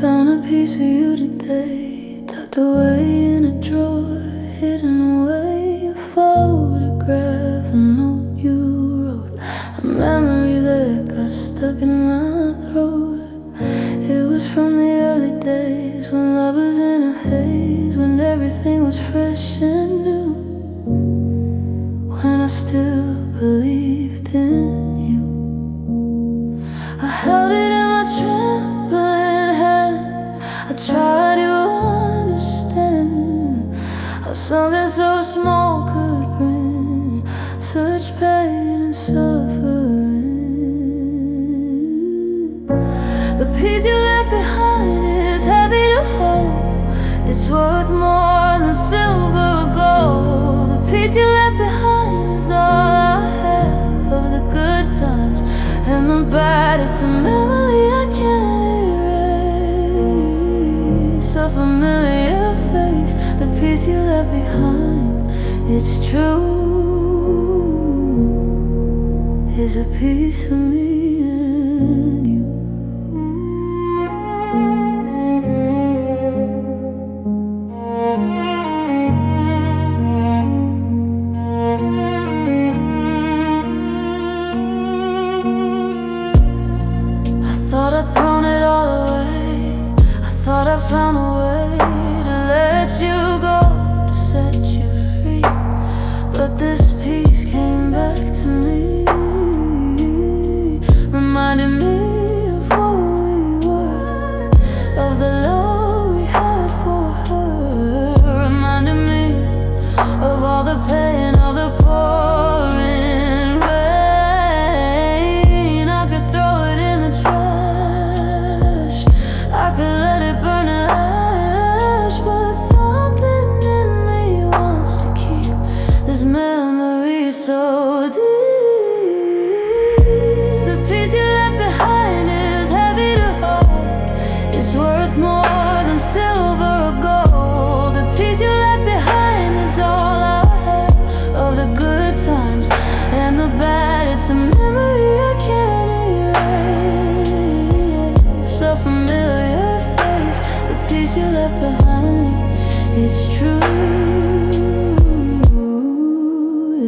Found a piece of you today, tucked away in a drawer, hidden away. A photograph, a note you wrote, a memory that got stuck in my throat. It was from the early days, when love was in a haze, when everything was fresh and new, when I still believed in you. I held it in my trembling hands, I tried to understand how something so small could bring such pain and suffering. The piece you left behind is heavy to hold, it's worth more than silver or gold. The piece you left behind is all I have of the good times and the bad. It's a memory I can't erase, a familiar face, the piece you left behind. It's true, is a piece of me and you. Thought I'd thrown it all away, I thought I found a way to let you go, to set you free. But this piece came back to me, reminding me of what we were, of the love we had for her, reminding me of all the pain, all the pouring rain. I could throw it in the trash, I could let it burn to ash, but something in me wants to keep this memory so deep. The piece you left behind is heavy to hold, it's worth more than silver or gold. The piece you left behind is all I have of the good times and the bad. It's a memory I can't erase, a familiar face, the piece you left behind. It's true,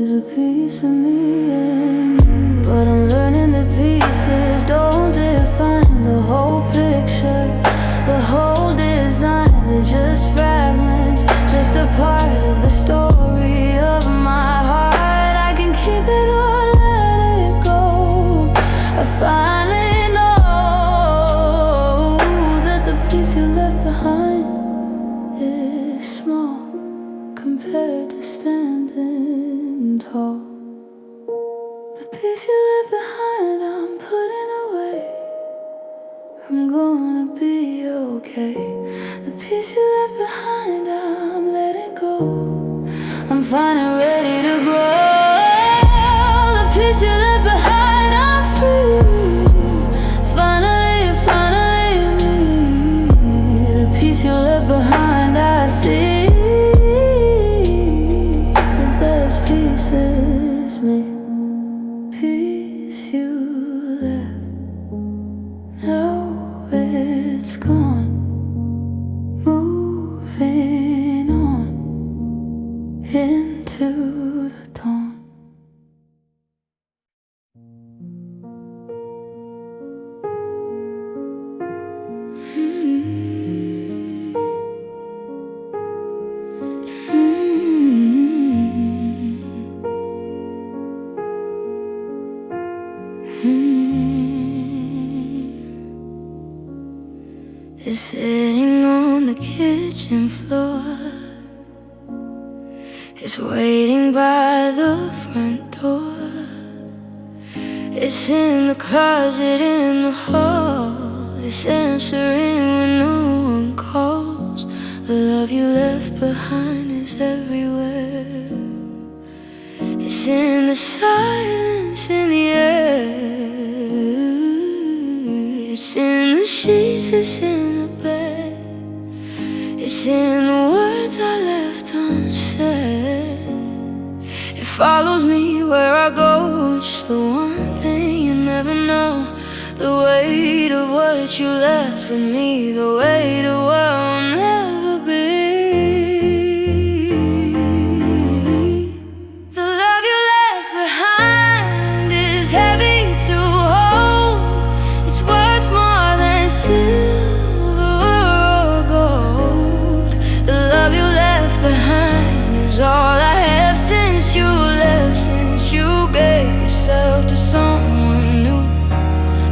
is a piece of me and you. But I'm learning the pieces don't define the whole picture, the whole design. They're just fragments, just a part of the story of my heart. I can keep it or let it go. I finally know that the piece you left behind is small compared to standing tall. The piece you left behind I'm putting away, I'm gonna be okay. The piece you left behind I'm letting go, I'm fine and ready to grow. The piece you left behind I'm free, finally, finally me. The piece you left behind I see, the best piece is me. Piece you left, now it's gone, moving on into the dawn. It's sitting on the kitchen floor, it's waiting by the front door, it's in the closet in the hall, it's answering when no one calls. The love you left behind is everywhere, it's in the silence in the air, it's in the sheets, it's in the bed, it's in the words I left unsaid. It follows me where I go, it's the one thing you never know. The weight of what you left with me, the weight of what will never be. The love you left behind is heavy to hold. It's worth more than silver or gold. The love you left behind is all I have since you left, since you gave yourself to someone new.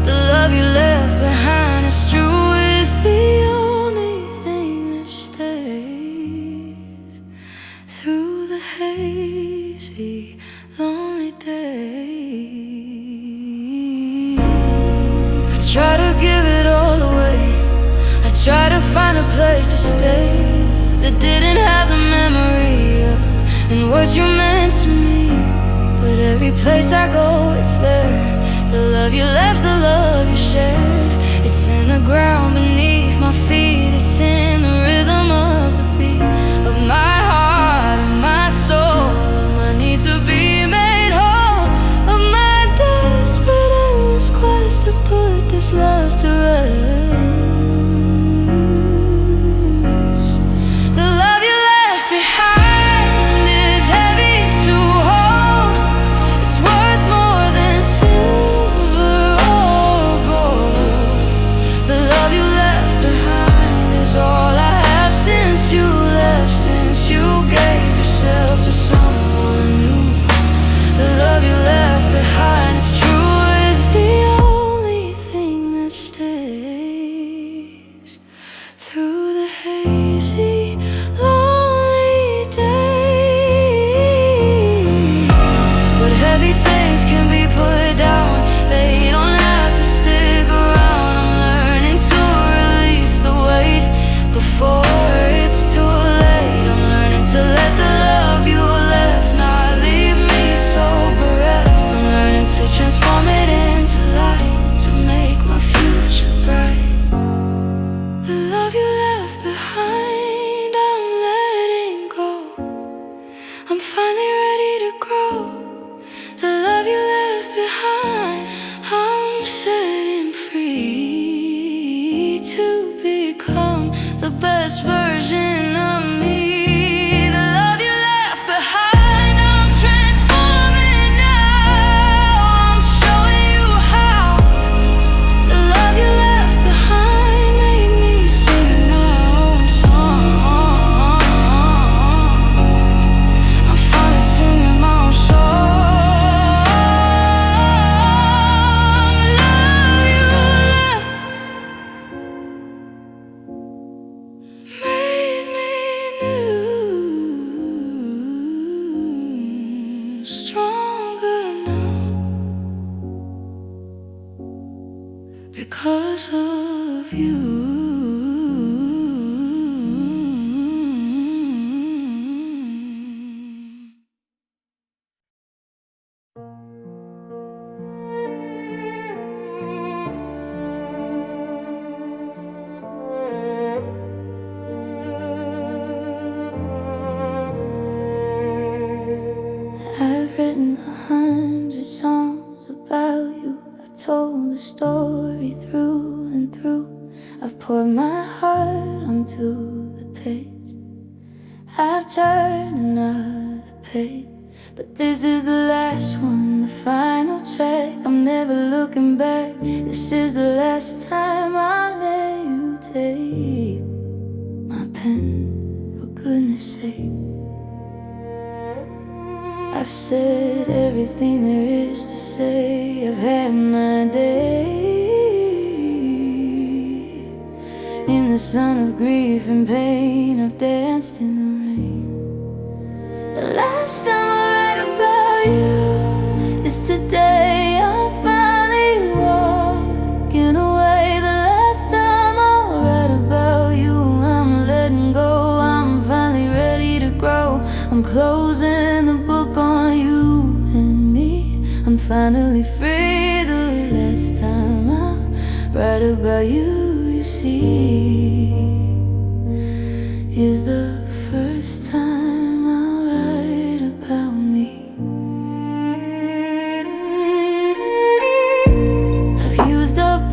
The love you left behind is true, is the only thing that stays through the hazy, lonely days. I try to give it all away. I try to find a place to stay that didn't have the memory of and what you meant to me. But every place I go, it's there. The love you left's the love you shared. It's in the ground beneath my feet. It's in the rhythm of the beat of my heart, of my soul, of my need to be made whole, of my desperate endless quest to put this love to rest. The love you left behind is heavy to hold. It's worth more than silver or gold. The love you left behind is all I have since you left, since you gave yourself to someone new. The love you left behind is true, is the only thing that stays through the hazy, lonely days. But heavy things can be put down, they don't have to stick around. I'm learning to release the weight before it's too late. I'm learning to let the love you left not leave me so bereft. I'm learning to transform it into light, to make my future bright. The love you left behind, I'm letting go. I'm finally ready to grow. The love you left behind, I'm setting free to become the best version of me. The love you left behind, I'm transforming now. I'm showing you how. The love you left behind made me sing my own song. I'm finally singing my own song. The love you left made me new, stronger now because of you. I've written 100 songs about you. I've told the story through and through. I've poured my heart onto the page. I've turned another page, but this is the last one, the final track. I'm never looking back. This is the last time I'll let you take my pen, for goodness sake. I've said everything there is to say. I've had my day in the sun of grief and pain. I've danced in the rain. The last time I write about you is today. I'm finally walking away. The last time I'll write about you, I'm letting go. I'm finally ready to grow. I'm closing the book on you and me. I'm finally free. The last time I write about you, you see, is the first time I'll write about me. I've used up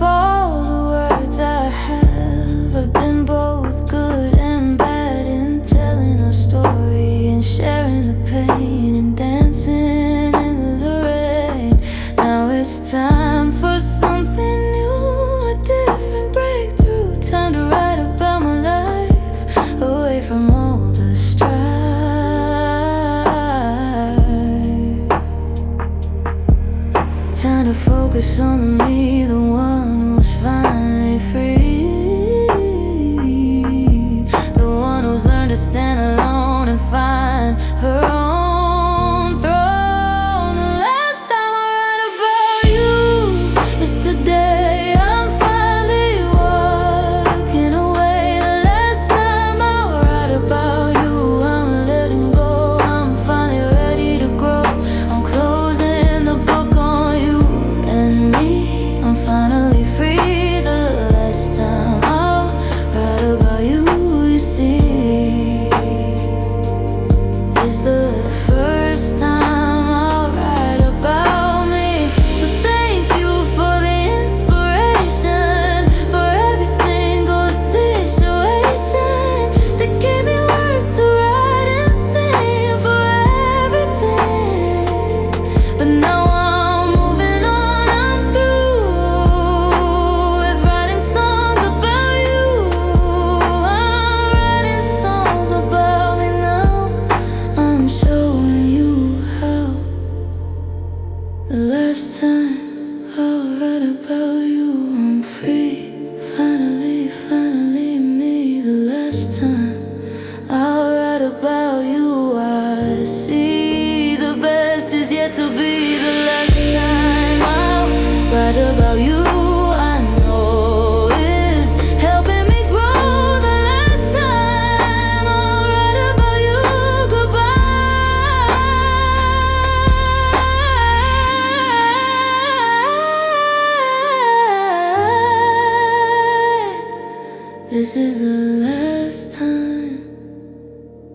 This is the last time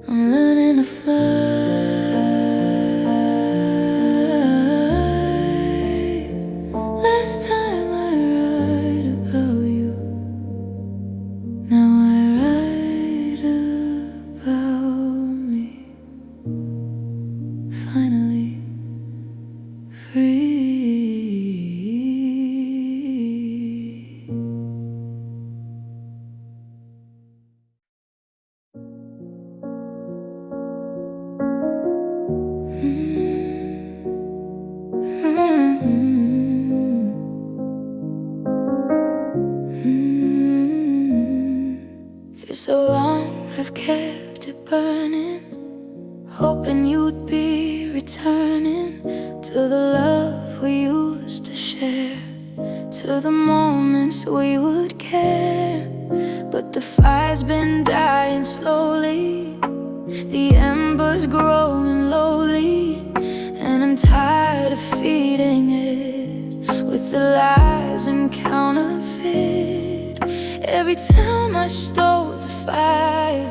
I'm learning to fly. Last time I write about you, now I write about me. Finally free. For so long I've kept it burning, hoping you'd be returning to the love we used to share, to the moments we would care. But the fire's been dying slowly, the embers growing lowly, and I'm tired of feeding it with the lies and counterfeit. Every time I stoke the fire,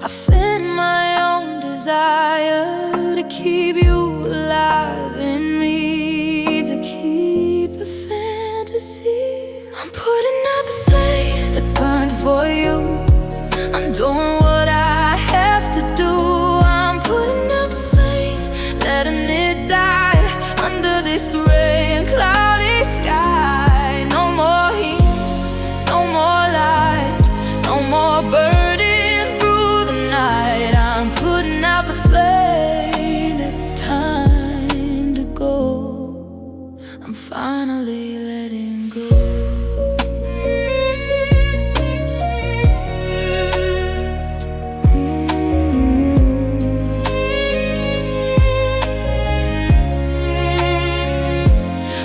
I fed my own desire to keep you alive in me, to keep the fantasy. I'm putting out the flame that burned for you. I'm doing what I have to do. I'm putting out the flame, letting it die under this gray and cloudy sky. No more heat, no more light, no more burden through the night. I'm putting out the flame, it's time to go. I'm finally letting go.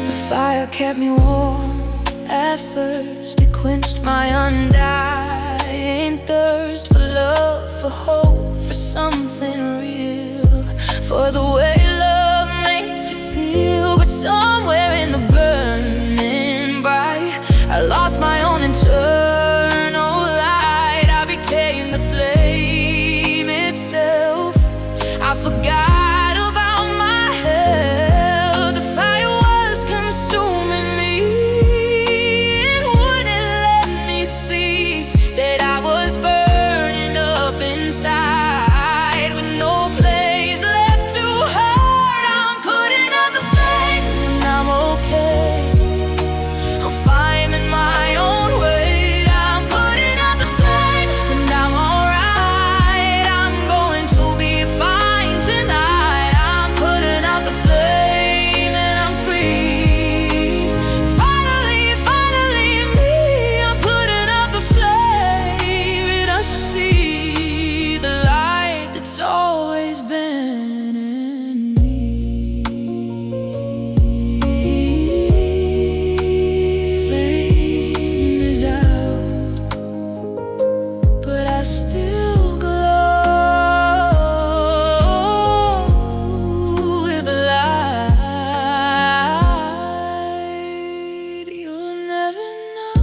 The fire kept me warm at first, it quenched my undying thirst for love, for hope, for something real, for the way love makes you feel. But somewhere in the burning bright, I lost my own internal light. I became the flame itself. I forgot about my health. The fire was consuming me, it wouldn't let me see that I was burning up inside with no place left to hurt. I'm putting out the flame and I'm okay. I'm finding my own way. I'm putting out the flame and I'm alright. I'm going to be fine tonight. I'm putting out the flame and I'm free. Finally, finally me. I'm putting out the flame and I see the light that's always been in me. Flame is out, but I still glow with the light. You'll never know.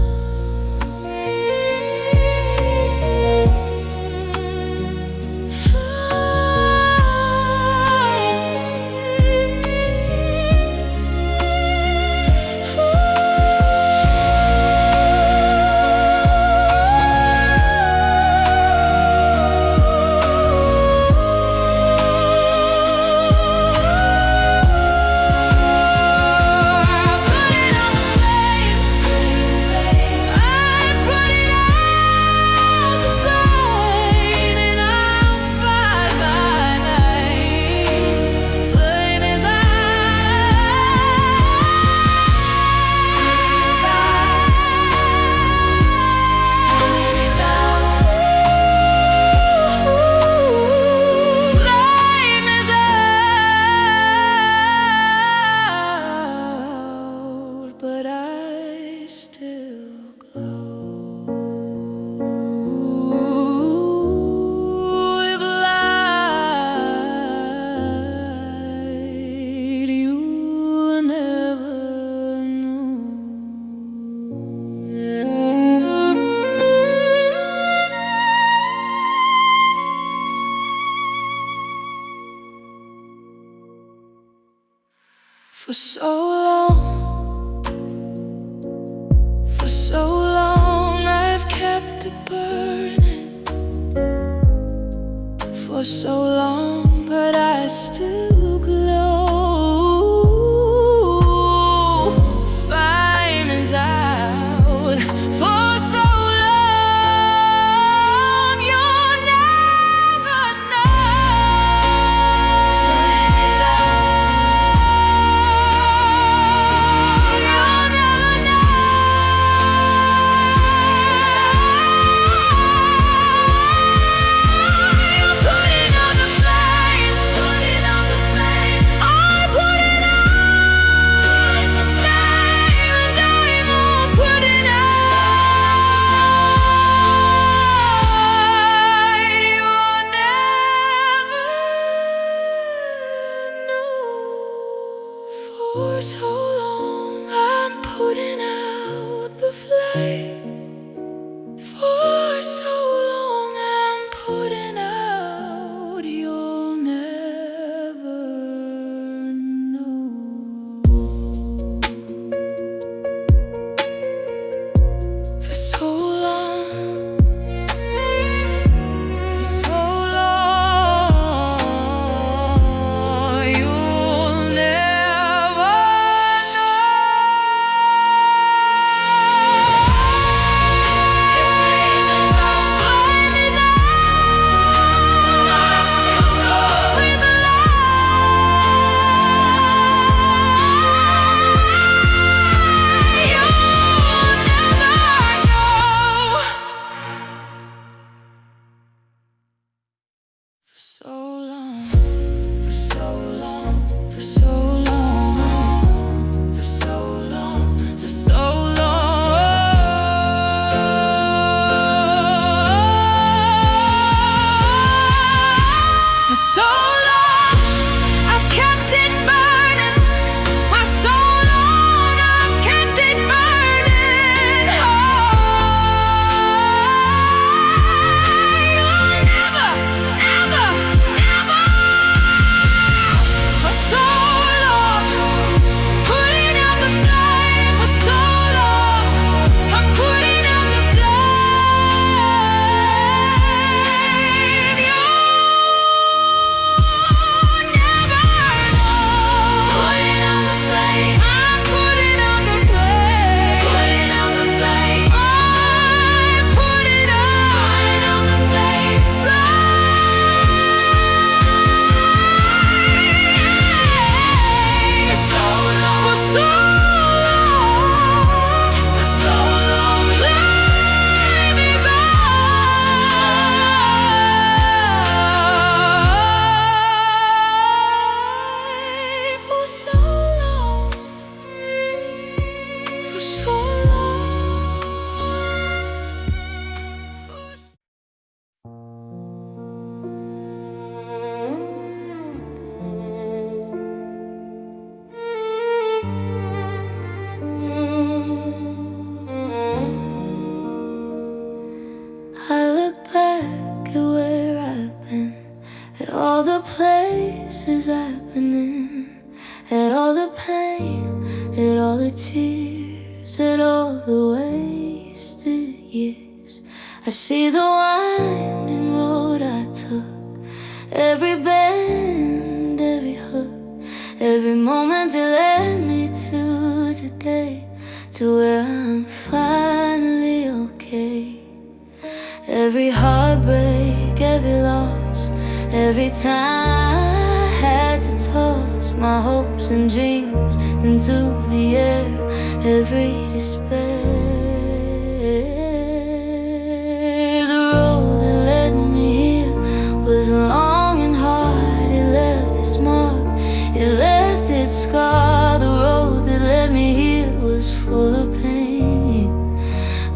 For so long, for so long I've kept it burning. For so long, but I still glow. Flame is out for so long, you'll never know. Flame is out, you'll never know. You're putting out the flame, putting out the flame. I'm putting out the flame, and I'm all putting out. You'll never know. For so long I'm putting out the flame. For so long I'm putting out. You'll never know. For so long, for so long, you'll never know. Your flame is out, flame is out, but I still go with the light. You'll never know. For so long, for so long, for so long, for so long, for so long. For so long, I've kept it burning. For so long, I've kept it burning. Oh, you'll never, never, never. For so long, putting out the flame. For so long, I'm putting out the flame. You'll never know. Putting out the flame. I'm putting out the flame. Putting out the flame. I'm putting out the flame. For so long, for so long, for so long, flame is out. For so long, for so long, for I look back at where I've been, at all the places I've been in, at all the pain, at all the tears, at all the wasted years. I see the winding road I took, every bend, every hook, every moment that led me to today, to where I'm finally okay. Every heartbreak, every loss, every time I had to toss my hopes and dreams into the air, every despair. The road that led me here was long and hard. It left its mark, it left its scar. The road that led me here was full of pain,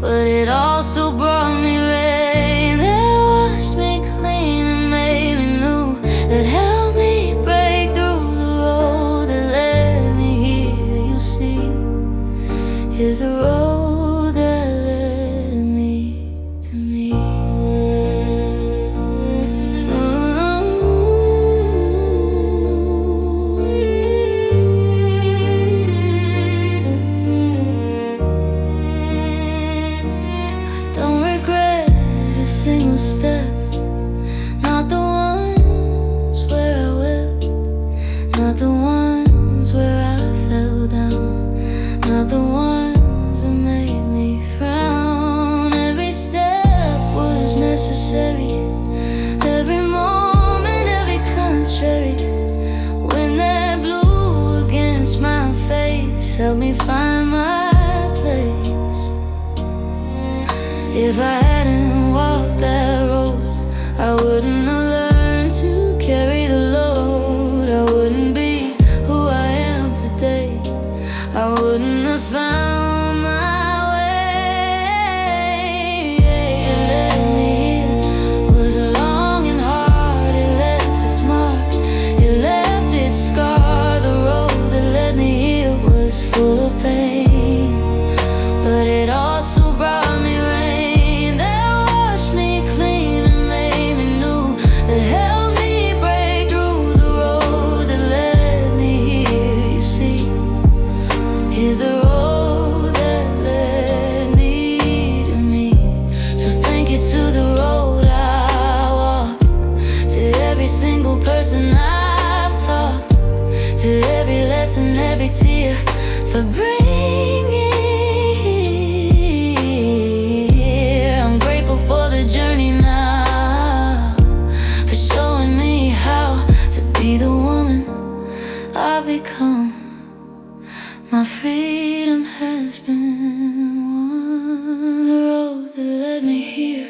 but it also brought me rain that washed me clean and made me new, that helped me break through. The road that led me here, you see, is a road necessary. Every moment, every contrary. When that blue against my face helped me find my place. If I hadn't walked that road, I wouldn't have learned to carry the load. I wouldn't be who I am today. I wouldn't have found my way. It led me here, was long and hard. It left its mark, it left its scar. The road that led me here was full of pain, but it also brought me rain that washed me clean and made me new, that helped me break through the road that led me here. You see, here's the road that led me to me. So thank you to the road I walked, to every single person I've talked, to every lesson, every tear, for bringing here. I'm grateful for the journey now, for showing me how to be the woman I've become. My freedom has been won. The road that led me here,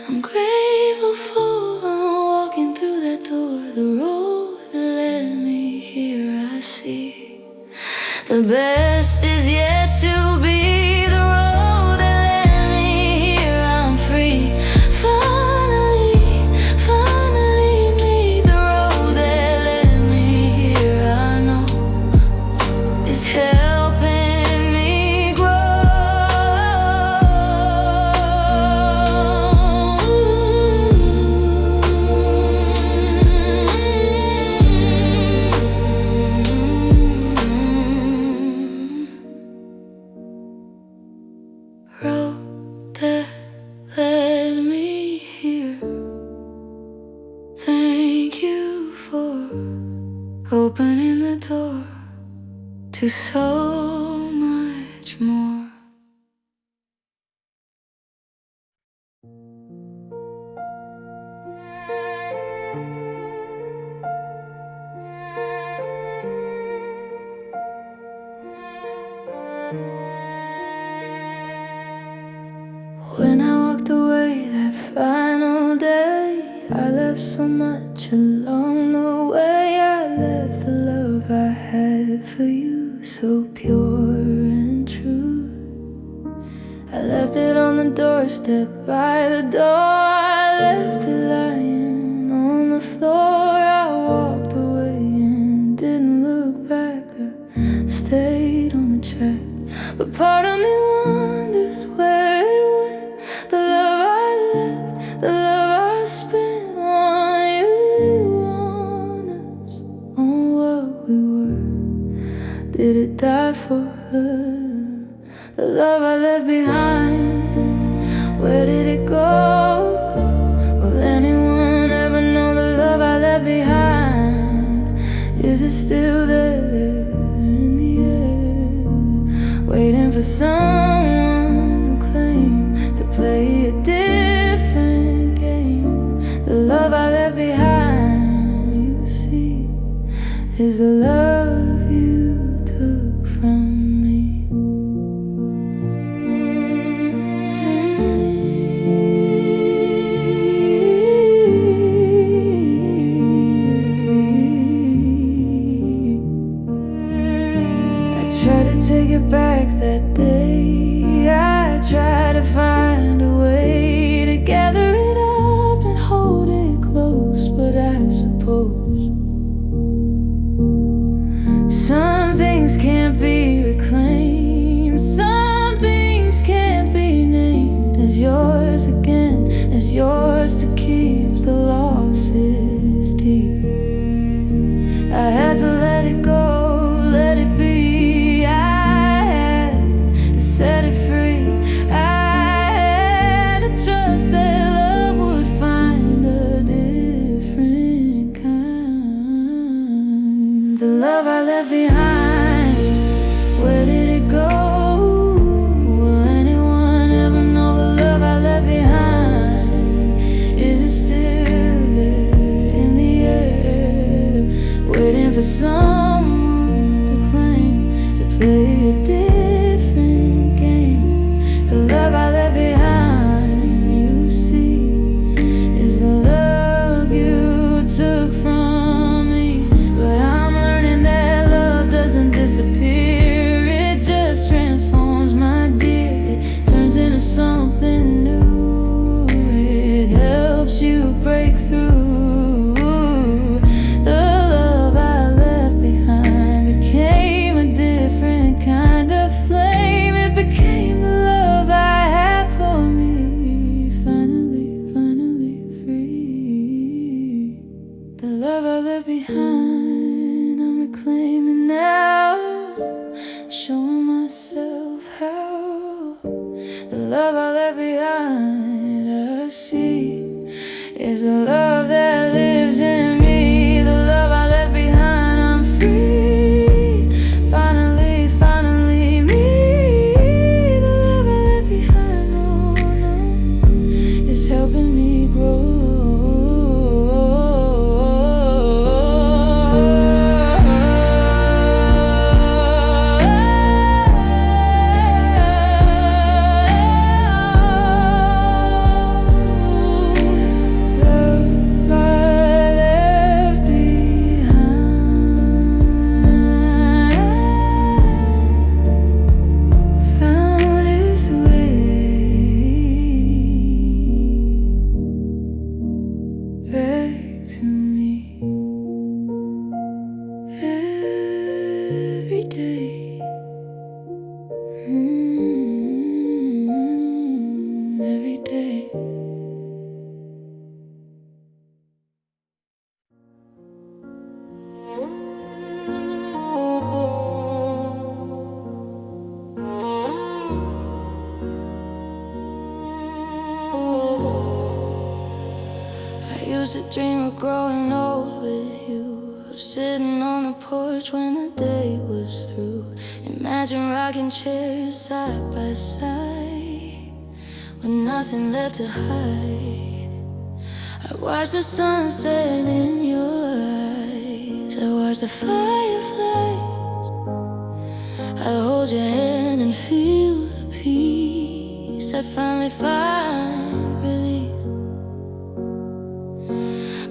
I'm grateful for. I'm walking through that door. The road that led me here, I see the best is yet to be. The road that led me here, I'm free. Finally, finally me. The road that led me here, I know, is helping me road that led me here. Thank you for opening the door to so much more. When I walked away that final day, I left so much along the way. I left the love I had for you, so pure and true. I left it on the doorstep by the door. I left it lying on the floor. I walked away and didn't look back. I stayed on the track, but part of me wonders where it went. The love I left, the love I spent on you, on us, on what we were. Did it die for her? The love I left behind, where did it go? Will anyone ever know the love I left behind? Is it still there in the air, waiting for someone to claim, to play a different game? The love I left behind, you see, is the love you took from me. Tried to take it back that day. I tried to find a way to gather it up and hold it close, but I suppose some things can't be reclaimed, some things can't be named as yours again, as yours to keep. The loss is deep. I had to let it go, let it be. Set it free. I had to trust that love would find a different kind. The love I left behind, where did it go? Will anyone ever know the love I left behind? see is the love that lives in me, the love I left behind. I'm free, finally, finally me. The love I left behind, no, no, is helping me grow. Back to me every day, every day. I used to dream of growing old with you, of sitting on the porch when the day was through. Imagine rocking chairs side by side, with nothing left to hide. I watched the sunset in your eyes, I watched the fireflies. I'd hold your hand and feel the peace. I'd finally find relief.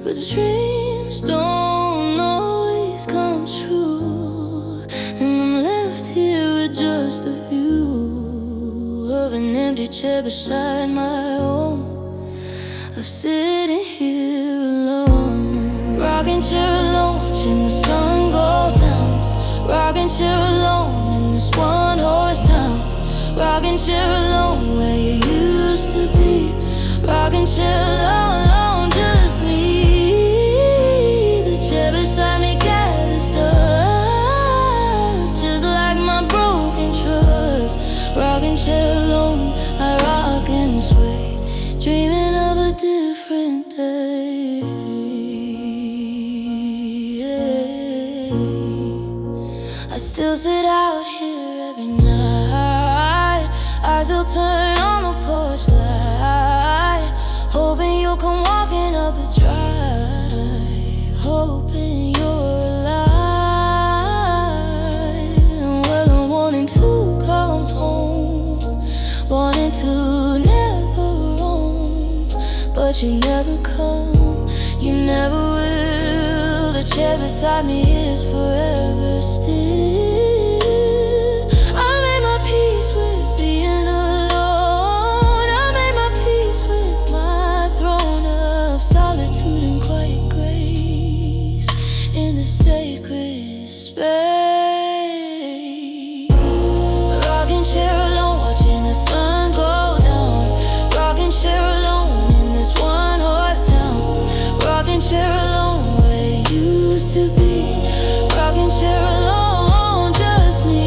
But dreams don't always come true, and I'm left here with just the view of an empty chair beside my own, of sitting here alone. Rocking chair alone, watching the sun go down. Rocking chair alone in this one-horse town. Rocking chair alone where you used to be. Rocking chair alone, alone, just me. Beside me gathers dust, just like my broken trust. Rocking chair alone, I rock and sway, dreaming of a different day. I still sit out here every night, I still turn on the porch light, hoping you'll come walking up the drive, hoping you're alive. Well, I'm wanting to come home, wanting to never roam, but you never come, you never will. The chair beside me is forever still. I made my peace with being alone. I made my peace with my throne of solitude and quiet grace in the sacred space. Rocking chair alone, watching the sun go down. Rocking chair alone in this one-horse town. Rocking chair alone where it used to be. Rocking chair alone, just me.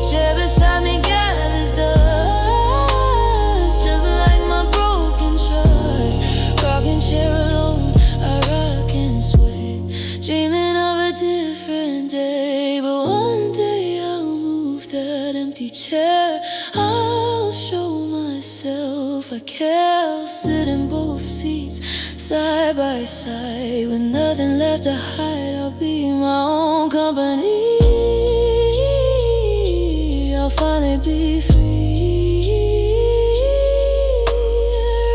Chair beside me gathers dust, just like my broken trust. Rocking chair alone, I rock and sway, dreaming of a different day. But one day I'll move that empty chair, I'll show myself I care. I'll sit in both seats side by side, with nothing left to hide. I'll be my own company, I'll finally be free.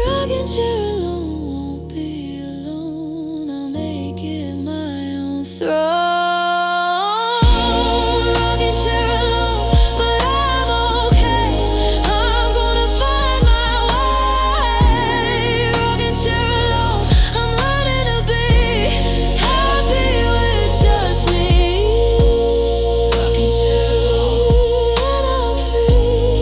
Rocking chair alone, won't be alone, I'll make it my own throne. Rocking chair alone, but I'm okay, I'm gonna find my way. Rocking chair alone, I'm learning to be happy with just me. Rocking chair alone, and I'm free.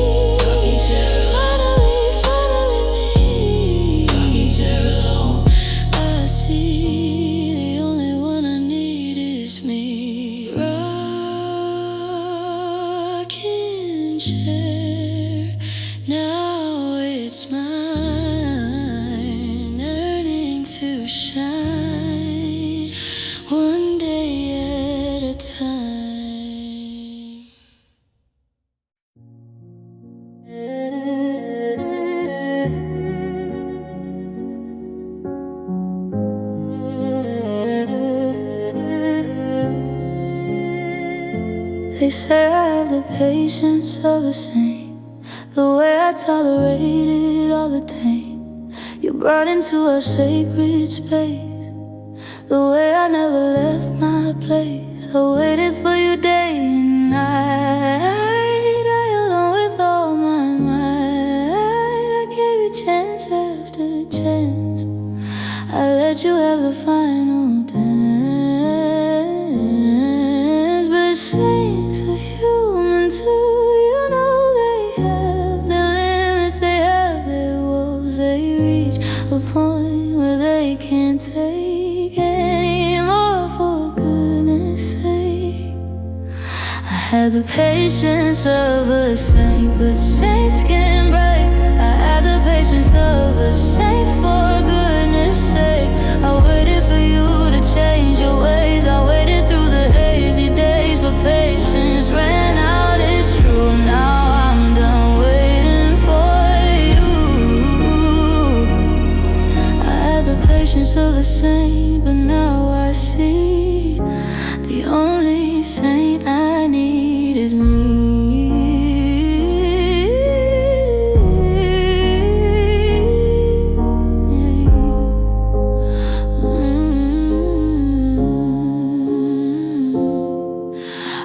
They say I have the patience of a saint, the way I tolerated all the tame you brought into our sacred space, the way I never left my place. I waited for you day and night. I held on with all my might. I gave you chance after chance. I let you have the final dance. But saints are human too. You know they have their limits, they have their woes. They reach a point where they can't take anymore, for goodness sake. I had the patience of a saint, but saints can break. I had the patience of a saint, for goodness sake. I waited for you to change your ways. I waited through the hazy days, but patience ran out, it's true. Now I'm done waiting for you. I had the patience of a saint, but now I see the only saint I need is me.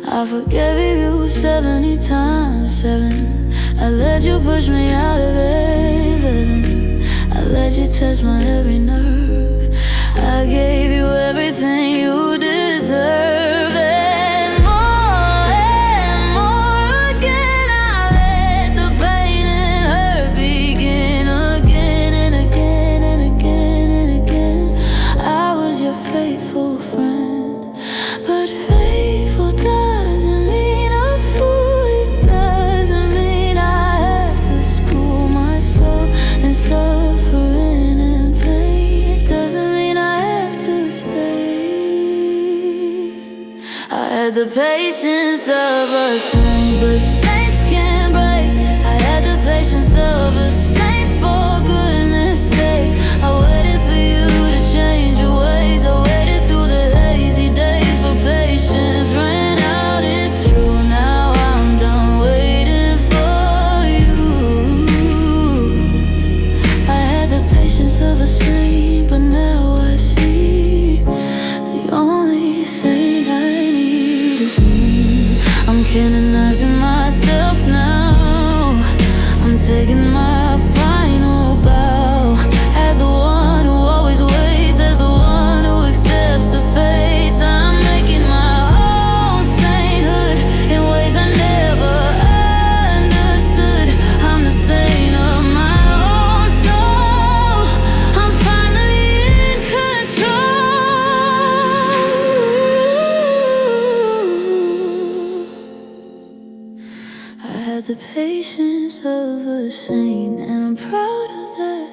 I forgave you 70 times 7. I let you push me out of heaven. I let you test my every nerve. I gave you everything you deserve, and more again. I let the pain and hurt begin again and again and again and again. I was your faithful friend, but faithful doesn't mean a fool. It doesn't mean I have to school myself in suffering and pain. It doesn't mean I have to stay. I had the patience of a saint, but saints can break. I had the patience of a saint, for goodness sake. I waited for you to change your ways. I waited through the hazy days, but patience ran out, it's true. Now I'm done waiting for you. I had the patience of a saint, but now I see the only saint I need is me. I'm canonizing myself now. I'm taking my final bow as the one who always waits, as the one who accepts the fates. I'm making my own sainthood in ways I never understood. I'm the saint of my own soul. I'm finally in control. I had the patience of a saint, and I'm proud of that.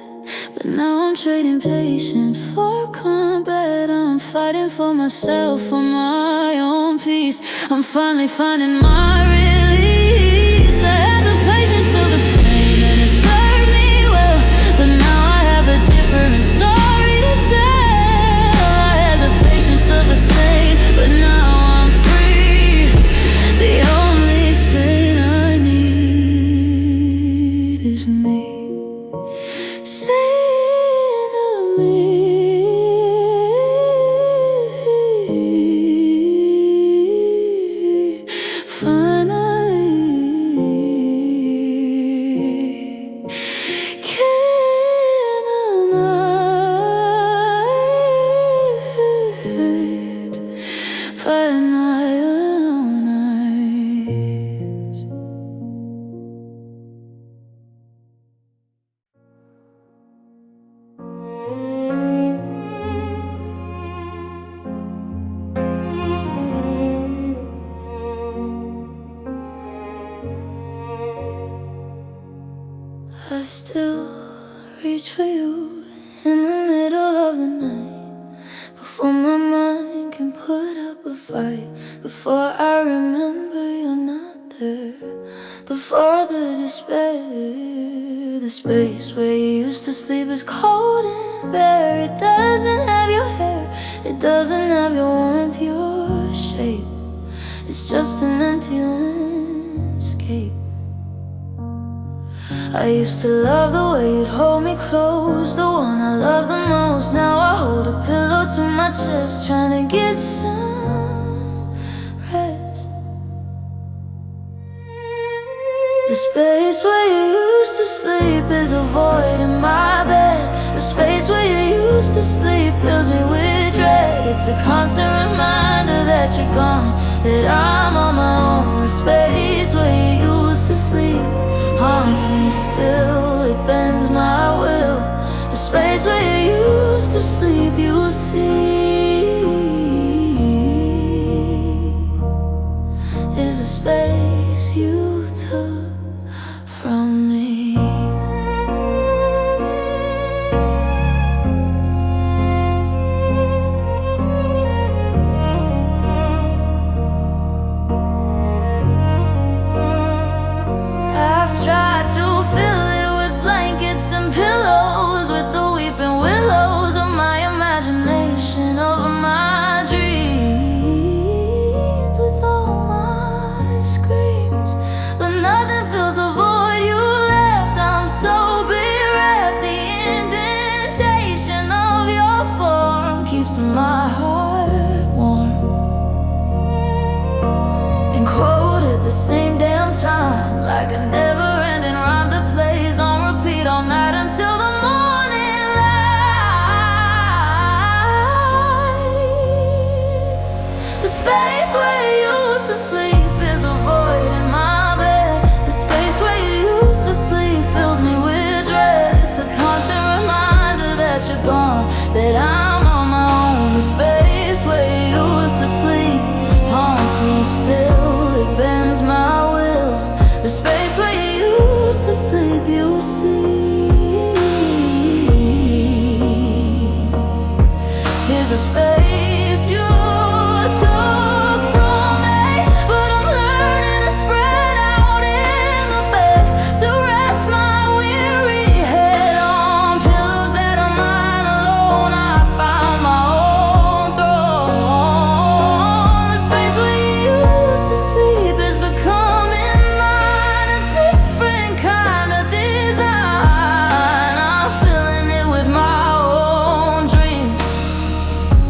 But now I'm trading patience for combat. I'm fighting for myself, for my own peace. I'm finally finding my release. I had the patience of a saint, and it served me well. But now I have a different story to tell. I had the patience of a saint, but now I'm free. The only saint I need is me. Saint of me. Finally canonized by my own eyes. I still reach for you in the middle of the night, before my mind can put up a fight, before I remember you're not there, before the despair, the space where you used to sleep is cold and bare. It doesn't have your hair, it doesn't have your warmth, your shape. It's just an empty landscape. I used to love the way you'd hold me close, the one I love the most. Now I hold a pillow to my chest, trying to get some rest. The space where you used to sleep is a void in my bed. The space where you used to sleep fills me with dread. It's a constant reminder that you're gone, that I'm on my own. The space where you used to sleep haunts me still, it bends my will. The space where you used to sleep, you see, is a space you took from me. Tried to fill it with blankets and pillows, with the weeping willows of my imagination, over my dreams, with all my screams. But nothing fills the void you left. I'm so bereft. The indentation of your form keeps my heart warm, and quoted the same damn time, like a never-ending rhyme that plays on repeat all night until the morning light. The space where you used to sleep is a void in my bed. The space where you used to sleep fills me with dread. It's a constant reminder that you're gone, that I'm on my own. The space where you used to sleep haunts me still, it bends my will. The space where you used to sleep, you see, is a space you took from me. But I'm learning to spread out in the bed, to rest my weary head on pillows that are mine alone. I found my own throne. The space where you used to sleep is becoming mine, a different kind of design. I'm filling it with my own dreams,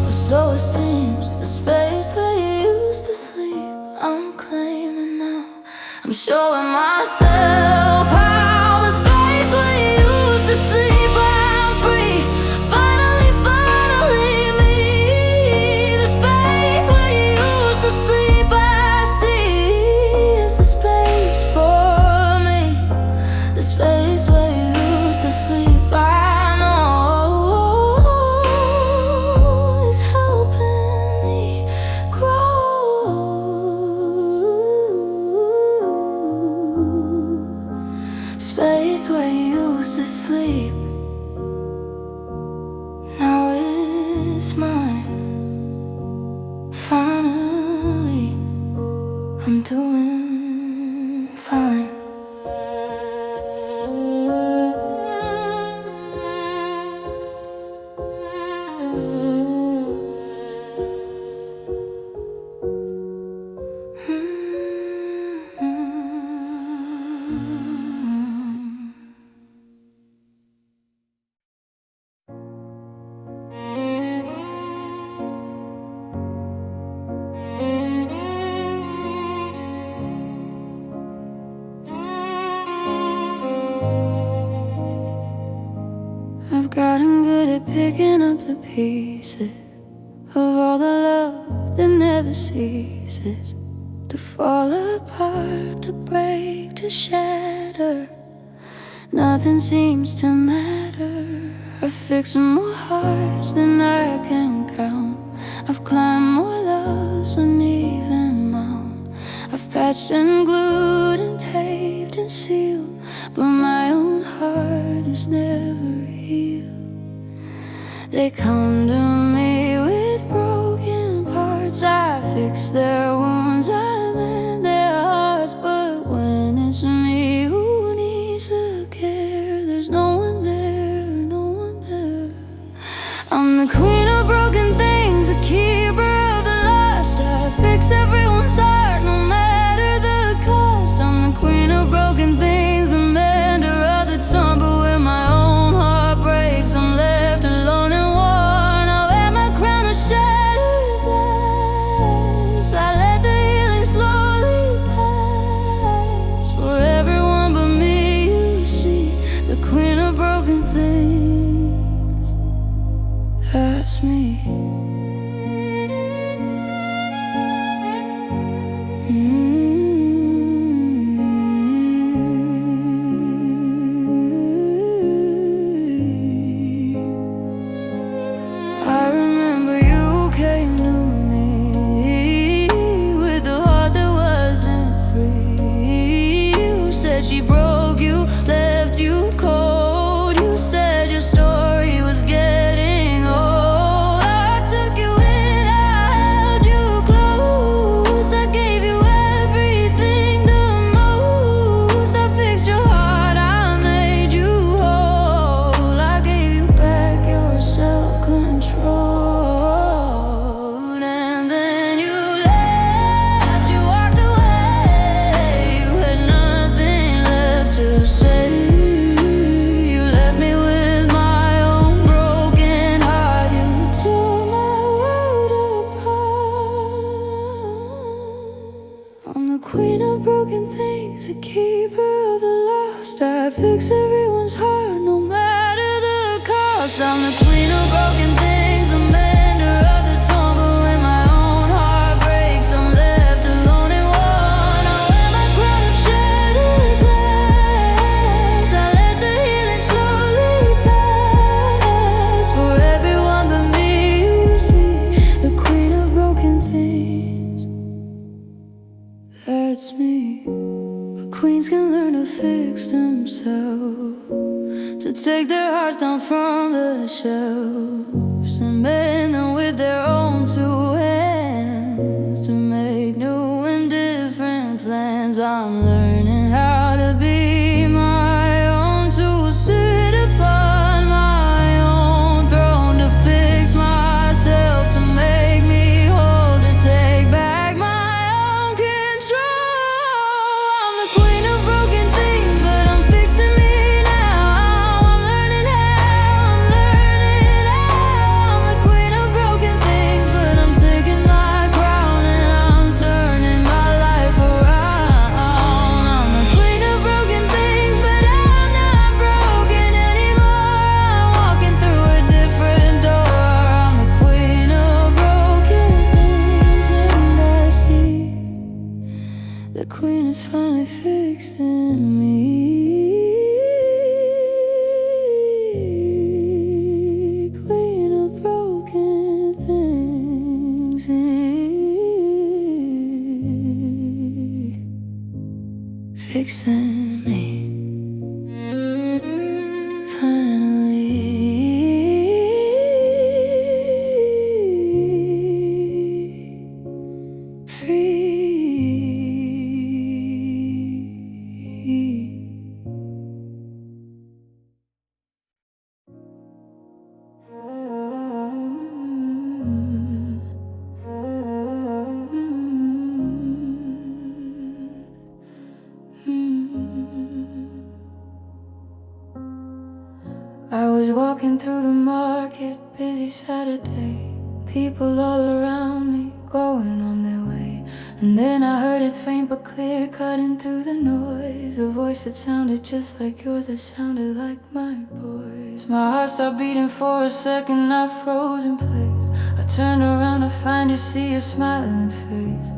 or so it seems. The space where you used to sleep, I'm claiming now. I'm showing myself how. The space where you used to sleep, I'm free. Finally, finally me. The space where you used to sleep, I see, is the space for me. The space where you used to sleep, I know, is helping me grow. Space where you used to sleep, now it's mine. Finally, I'm doing fine. I've gotten good at picking up the pieces of all the love that never ceases to fall apart, to break, to shatter. Nothing seems to matter. I've fixed more hearts than I can count. I've climbed more love's uneven mound. I've patched and glued and taped and sealed, but my own heart is never healed. They come to me with broken parts. I fix their wounds, I mend their hearts. But when it's me who needs the care, there's no one there, no one there. I'm the queen of broken things, the keeper of the lost. I fix everyone's heart That's me. I remember you came to me with a heart that wasn't free. You said she broke you, left you cold. You said your story was getting old. I took you in, I held you close. I gave you everything, the most. I fixed your heart, I made you whole. I gave you back your self-control. And then you left, you walked away. You had nothing left to say. You left me with my own broken heart. You tore my world apart. I'm the queen of broken things, the keeper of the lost. I fix everyone's heart, no matter the cost. I'm the queen of broken things, the mender of the torn. But when my own heart breaks, I'm left alone and worn. I wear my crown of shattered glass. I let the healing slowly pass. For everyone but me, you see, the queen of broken things. That's me. But queens can learn to fix themselves, to take their hearts down from the shelves and mend them with their own two hands, to make new and different plans. I'm learning how to be my own, to sit upon my own throne, to fix myself, to make me whole, to take back my own control. I'm the queen of broken things, but I'm fixing me now. I'm learning how, I'm learning how. I'm the queen of broken things, but I'm taking my crown and I'm turning my life around. I'm the queen of broken things, but I'm not broken anymore. I'm walking through a different door. I'm the queen of broken things, and I see the queen is finally fixing me. Queen of broken things, fixing me. Finally free. I was walking through the market, busy Saturday. People all around me, going on their way. And then I heard it faint but clear, cutting through the noise. A voice that sounded just like yours, that sounded like my voice. My heart stopped beating for a second, I froze in place. I turned around to find you, see your smiling face.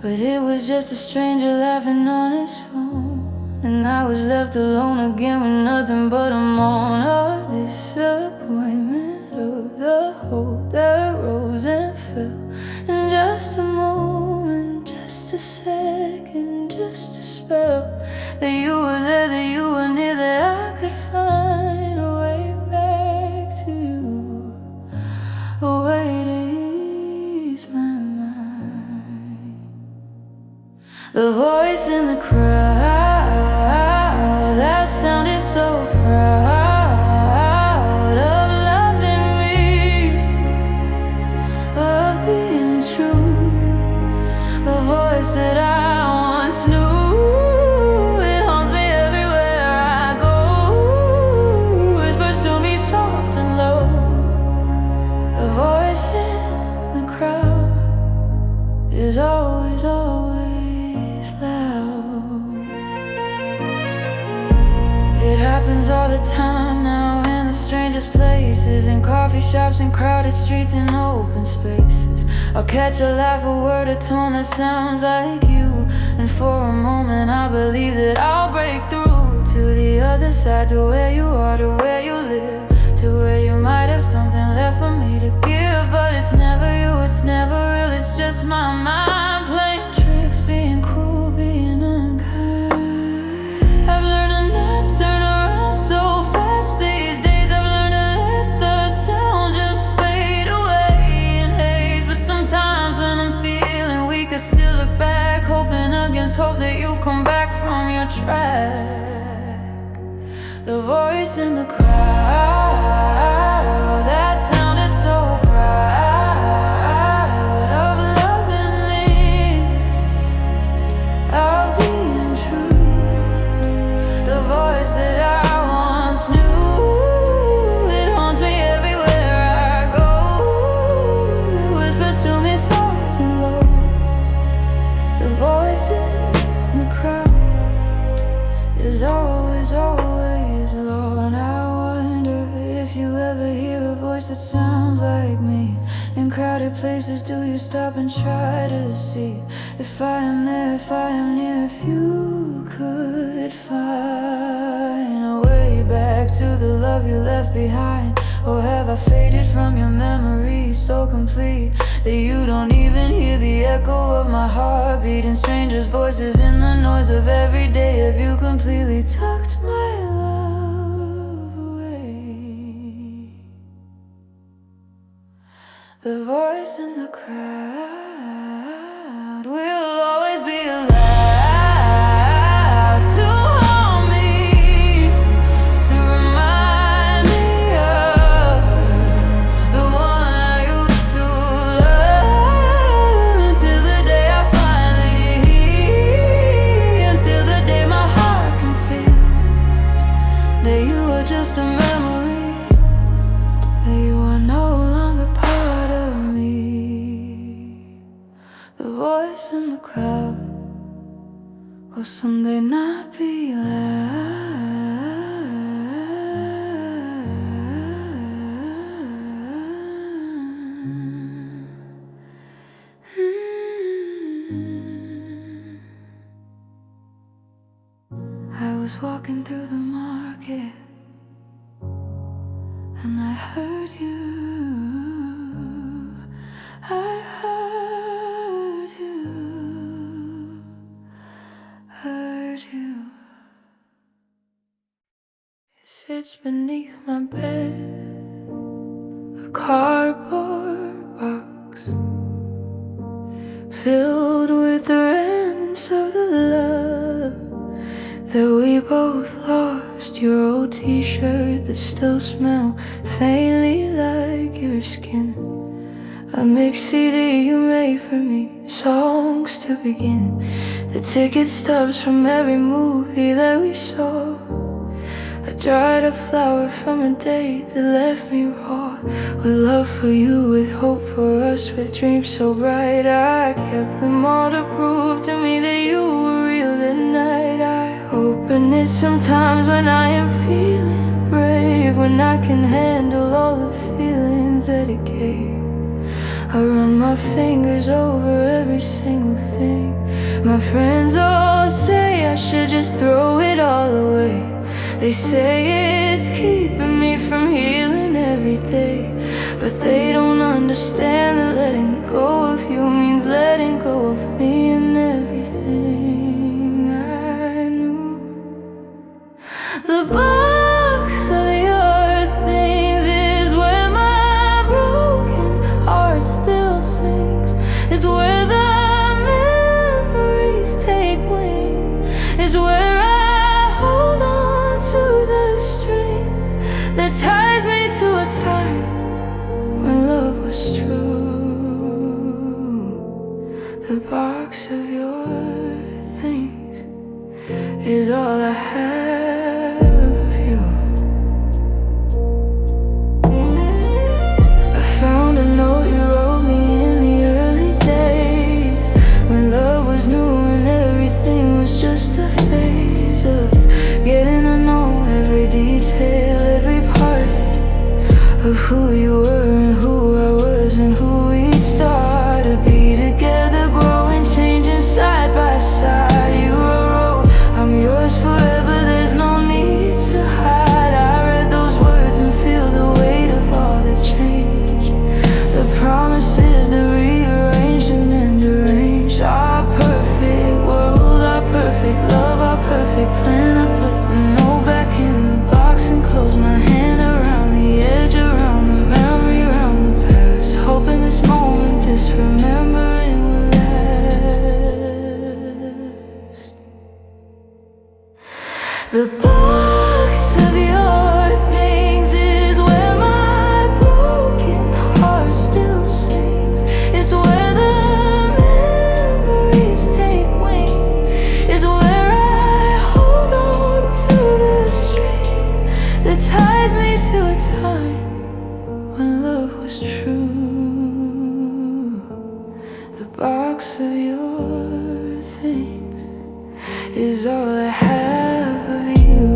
But it was just a stranger laughing on his phone. And I was left alone again with nothing but a moan of disappointment, of the hope that rose and fell in just a moment, just a second, just a spell. That you were there, that you were near, that I could find a way back to you, a way to ease my mind. The voice in the crowd that sounded so proud of loving me, of being true. The voice that I once knew, it haunts me everywhere I go. Whispers to me soft and low. The voice in the crowd is always, always loud. It happens all the time now in the strangest place. faces in coffee shops and crowded streets and open spaces. I'll catch a laugh, a word, a tone that sounds like you. And for a moment I believe that I'll break through to the other side, to where you are, to where you live, to where you might have something left for me to give. But it's never you, it's never real, it's just my mind playing tricks, being cruel, being unkind. I've learned to not turn around so fast these days. I've learned to let the sound just fade away in haze. But sometimes when I'm feeling weak, I still look back, hoping against hope that you've come back from your track. The voice in the crowd that sounded so proud of loving me, of being true. The voice that I once knew, it haunts me everywhere I go. It whispers to me soft and low. The voice in the crowd is always low. And I wonder if you ever hear a voice that sounds like me. In crowded places, do you stop and try to see if I am there, if I am near, if you could find a way back to the love you left behind? Or have I faded from your memory so complete that you don't even hear the echo of my heartbeat? And strangers' voices in the noise of every day, have you completely tucked my love away? The voice in the crowd will always be allowed to haunt me, to remind me of the one I used to love. Until the day I finally hear, until the day my heart can feel that you are just a memory, that you are no longer part of me. The voice in the crowd will someday not be loud. I was walking through the market and I heard you. I heard you. It sits beneath my bed, a cardboard box filled with the remnants of the love that we both lost. Your old t-shirt that still smell faintly like your skin, a mix CD you made for me, songs to begin, the ticket stubs from every movie that we saw, a dried up flower from a day that left me raw. With love for you, with hope for us, with dreams so bright, I kept them all to prove to me that you were real that night. I open it sometimes when I am feeling brave, when I can handle all the feelings that it gave. I run my fingers over every single thing. My friends all say I should just throw it all away. They say it's keeping me from healing every day, but they don't understand that letting go of you means letting go of me and everything I knew. The box of your things is where my broken heart still sings. It's where the memories take wing. It's where I hold on to the string that ties me to a time when love was true. The box of your things is all I have of you. I found a note you wrote me in the early days, when love was new and everything was just a phase of getting to know every detail, every part of who you were and who I was and who we started to be together, growing, changing side by side. You wrote, I'm yours forever, there's no need to hide. I read those words and feel the weight of all the change, the promises that rearranged and then deranged. Our perfect world, our perfect love, our perfect plan. I put the note back in the box and close my hand around the edge, around the memory, around the past, hoping this moment, this remembering will last. The box of your things is where my broken heart still sings. It's where the memories take wing. It's where I hold on to the string that ties me to a time when love was true. The box of your things is all I have of you.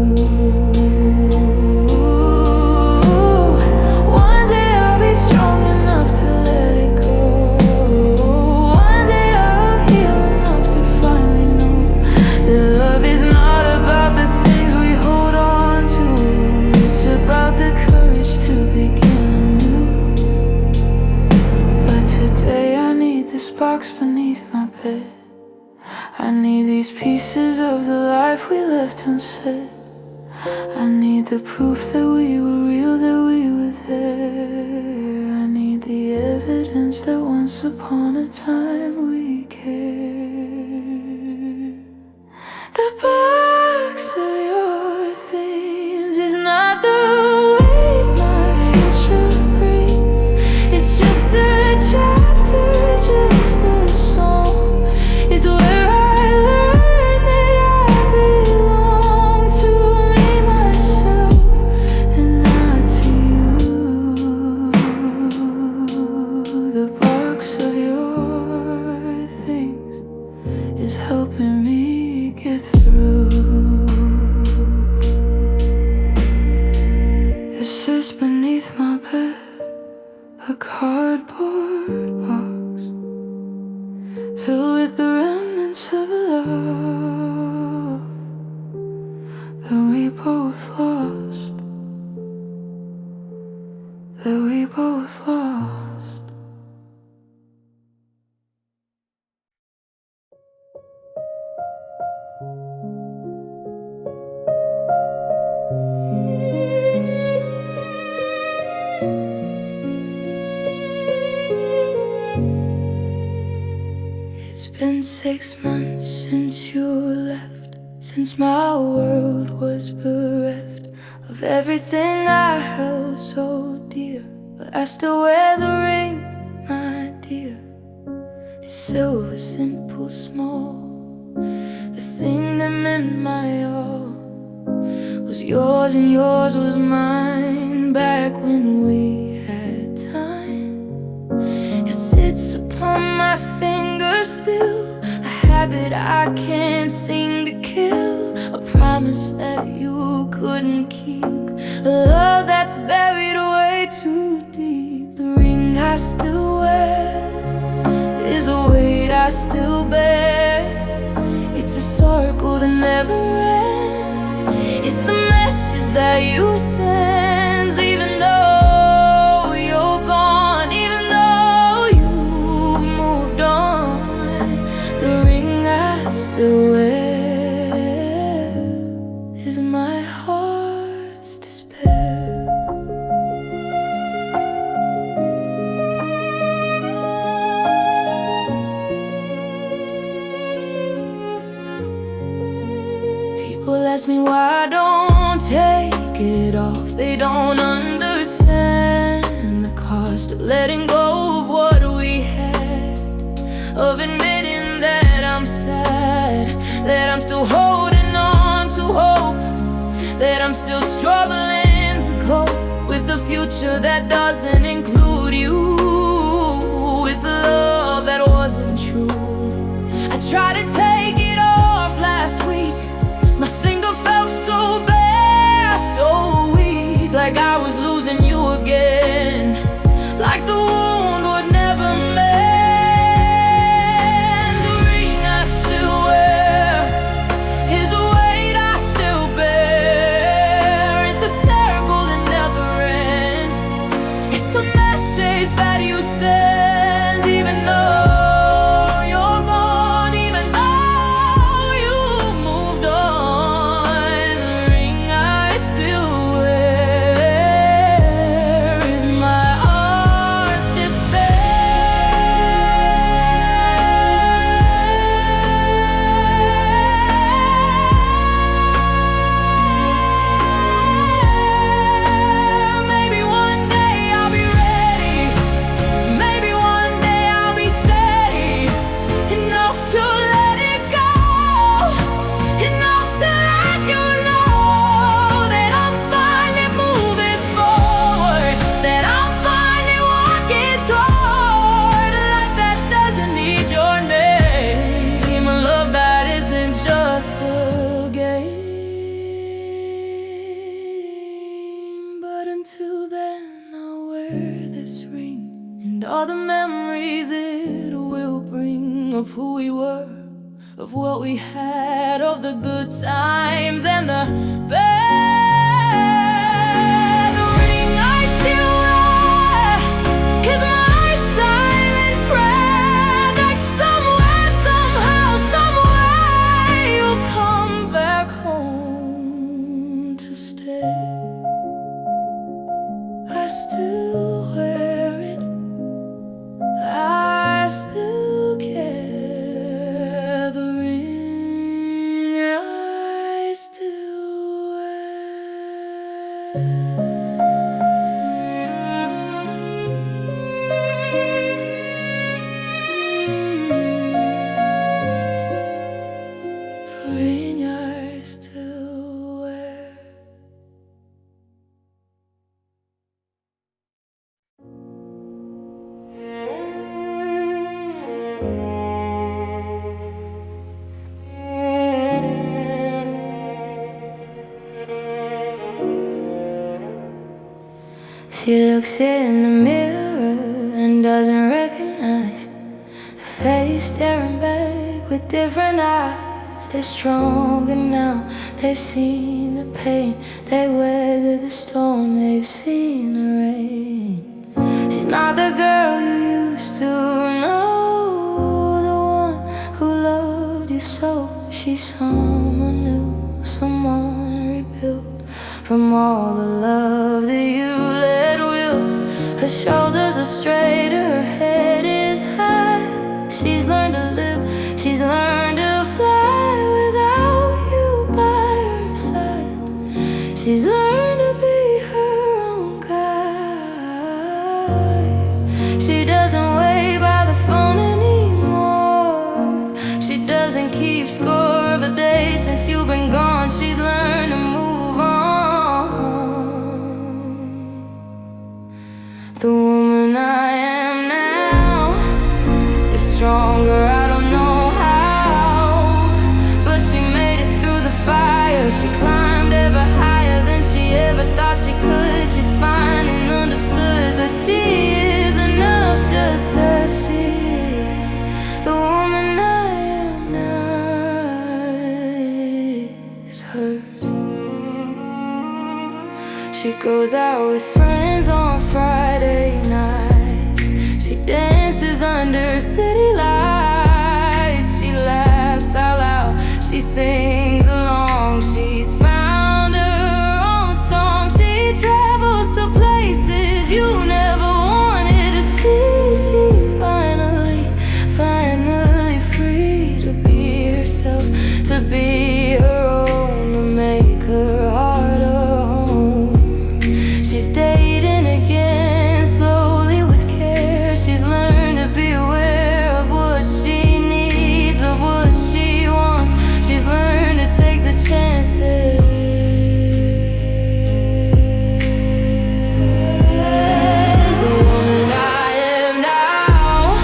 One day I'll be strong enough to let it go. One day I'll heal enough to finally know that love is not about the things we hold on to. It's about the courage to begin anew. But today I need this box beneath my bed. I need these pieces of the life we left unsaid. I need the proof that we were real, that we were there. I need the evidence that once upon a time we cared. The box of your things is not the weight my future brings. It's just a chapter, just a song. It's where I learned that I belong to me, myself, and not to you. The box of your things is helping me get through. It sits beneath my bed, a cardboard box filled with the remnants of the love that we both lost, that we both lost. It's been 6 months since you left, since my world was bereft of everything I held so dear. But I still wear the ring, my dear. It's silver, simple, small, the thing that meant my all was yours and yours was mine. Back when we had time, it sits upon my finger still, a habit I can't seem to kill, a promise that you couldn't keep, a love that's buried way too deep. The ring I still wear is a weight I still bear. It's a circle that never ends. It's the message that you send, even though you're gone, even though you've moved on. The ring I still wear is my heart's despair. People ask me why I don't take it off. They don't understand the cost of letting go of what we had, of admitting that I'm sad, that I'm still holding on to hope, that I'm still struggling to cope with the future that doesn't include you, with the love that wasn't true. I tried to take it off last week. My finger felt so bare, so weak, like I was losing you again. memories that you send, even though you're gone, even though you moved on. The ring I still wear is my heart's Maybe one day I'll be ready. Maybe one day I'll be steady enough to let it go, enough to let you know that I'm finally moving forward, that I'm finally walking toward a life that doesn't need your name, a love that isn't just a game. But until then, I'll wear this ring and all the memories it will bring of who we were, of what we had, of the good times and the bad. The ring I still wear is my silent prayer that somewhere, somehow, somewhere you'll come back home to stay. I still wear it, I still care. The ring I still wear. The ring I still wear. She looks in the mirror and doesn't recognize the face staring back with different eyes. They're stronger now, they've seen the pain, they weather the storm, they've seen the rain. She's not the girl you used to know, the one who loved you so. She's someone new, someone rebuilt from all the love that you let will. Her shoulders are straight, her head is high. She's learned to live, she's learned to fly without you by her side. She's learned to be her own guide. She doesn't wait by the phone anymore. She doesn't keep score of the days since you've been gone. She's learned to move on. The woman I am now is stronger, I don't know how, but she made it through the fire. She climbed ever higher than she ever thought she could. She's fine and understood that she is enough just as she is. The woman I am now is hers. She goes out with friends on Friday nights. She dances under city lights. She laughs out loud, she sings along. She's found her own song. She travels to places you never wanted to see. She's finally free to be herself, to be her own, to make her heart a home. She's dating again, slowly with care. She's learned to be aware of what she needs, of what she wants. She's learned to take the chances. The woman I am now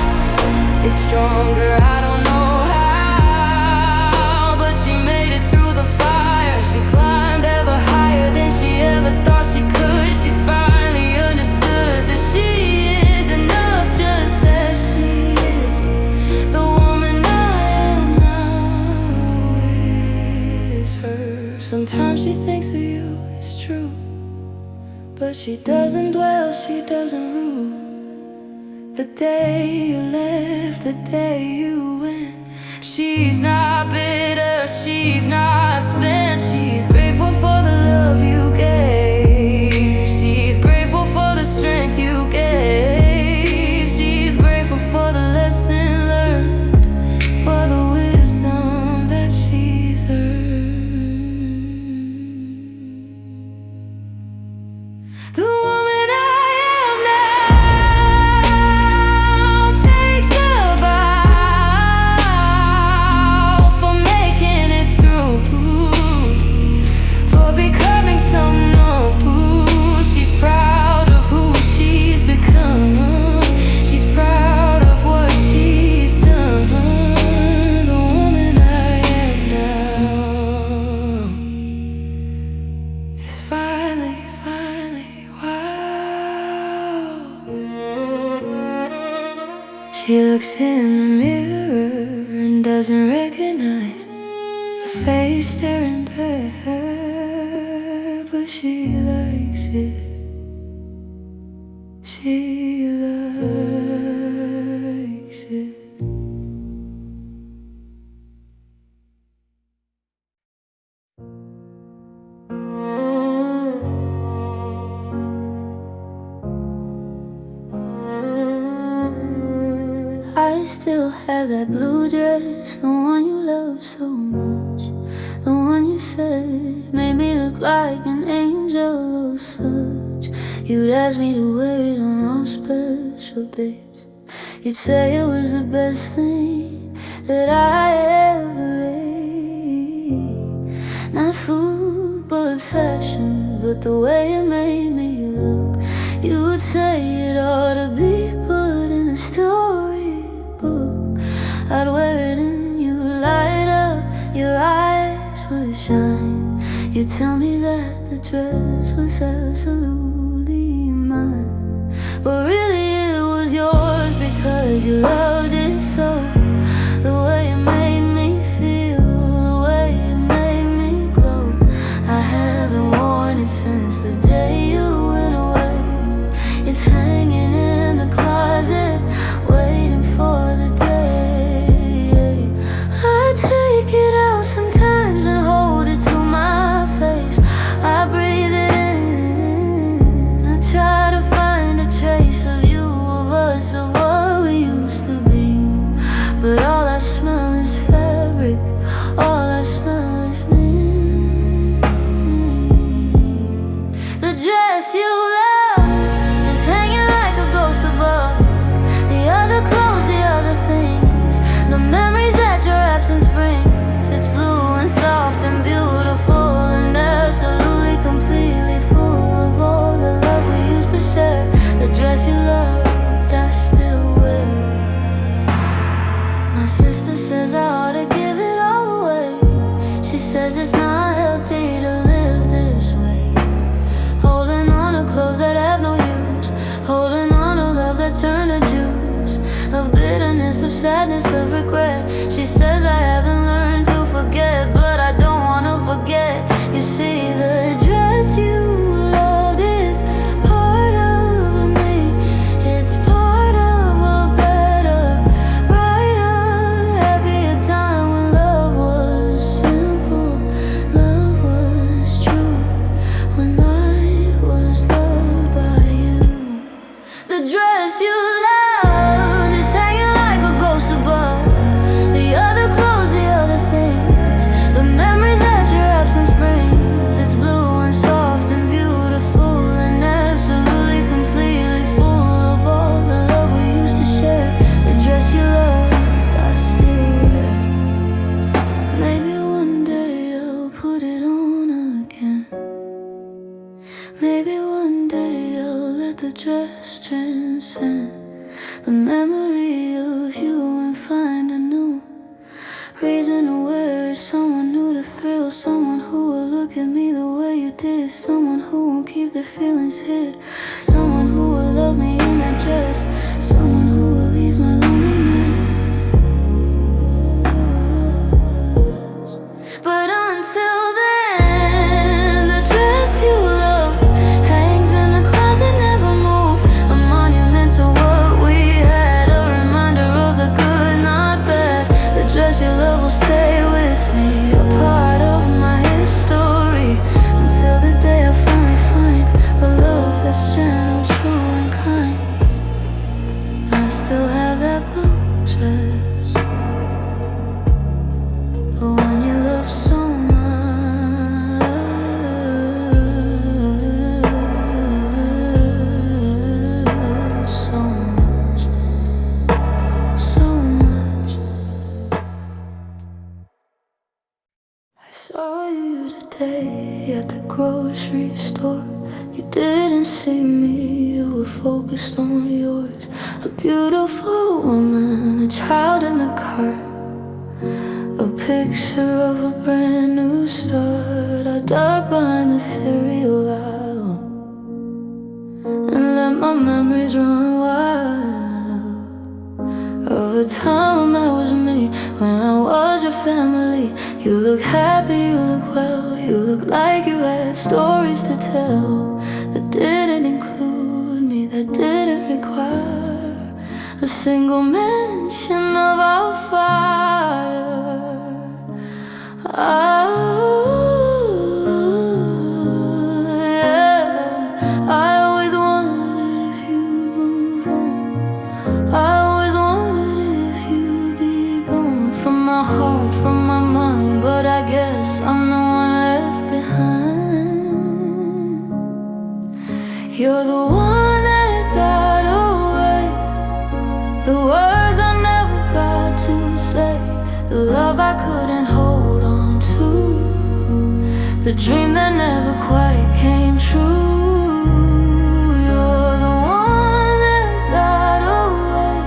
is stronger, I don't know how, but she made it through the fire. She climbed ever higher than she ever thought she could. She's finally understood that she is enough just as she is. The woman I am now is her. Sometimes she thinks of you, it's true, but she doesn't dwell, she doesn't rule. The day you left, the day you went. She's not bitter, she's not spent. She's grateful for the love you gave. She's grateful for the strength you gave. She's grateful for the lesson learned, for the wisdom that she's earned. The woman I am now takes a bow for making it through, for becoming someone who she's proud of who she's become. She's proud of what she's done. The woman I am now is finally wow. She looks in the mirror and doesn't recognize the face staring back, but she likes it. She likes it. I still have that blue dress, the one you love so much, the one you said made me look like an angel or such. You'd ask me to wear it on all special days. You'd say it was the best thing that I ever ate. Not food, but fashion, but the way it made me look. You would say it ought to be put in a storybook. I'd wear it and you light up, your eyes would shine. You'd tell me that the dress was absolutely mine, but really it was yours because you loved it so. The way it made me feel, the way it made me glow. I haven't worn it since the day you went away. It's hanging in the closet, waiting for the day. I take it out sometimes and hold it to my face. I breathe it in, I try to find a trace of you, of us, of what we used to be. But all I smell is fabric, all I smell is me. The dress you love is hanging like a ghost above. The other clothes, the other things, the memories that your absence brings. It's blue and soft and beautiful and absolutely, completely full of all the love we used to share. The dress you loved, I still wear. My sister says I ought to give it all away. She says it's not healthy to live this way, holding on to clothes that have no use, holding on to love that turned to juice, of bitterness, of sadness, of regret. She says I haven't learned to forget, but I don't want to forget. You see, the dress you loved is part of me. It's part of a better, brighter, happier time when love was simple, love was true, when I was loved by you. The dress you loved is hanging like a ghost above. The other clothes, the other things, the memories that your absence brings. It's blue and soft and beautiful and absolutely, completely full of all the love we used to share. The dress you loved, I still wear. Maybe one day I'll put it on again. Maybe one day I'll let the dress transcend the memory of you and find a new reason to wear it. Someone new to thrill, someone who will look at me the way you did, someone who won't keep their feelings hid, someone who will love me in that dress, someone who will ease my loneliness. But until then, the dress you loved hangs in the closet, never moved, a monument to what we had. grocery store. You didn't see me, you were focused on yours. A beautiful woman, a child in the car, a picture of a brand new start. I dug behind the cereal aisle and let my memories run wild of a time that was me, when I was your family. You look happy, you look well, you look like you had stories to tell that didn't include me, that didn't require a single mention of our fire. Yeah, I always wondered if you'd move on. I always wondered if you'd be gone from my heart, from my mind. But I guess I'm the one left behind. You're the one that got away, the words I never got to say, the love I couldn't hold on to, the dream that never quite came true. You're the one that got away,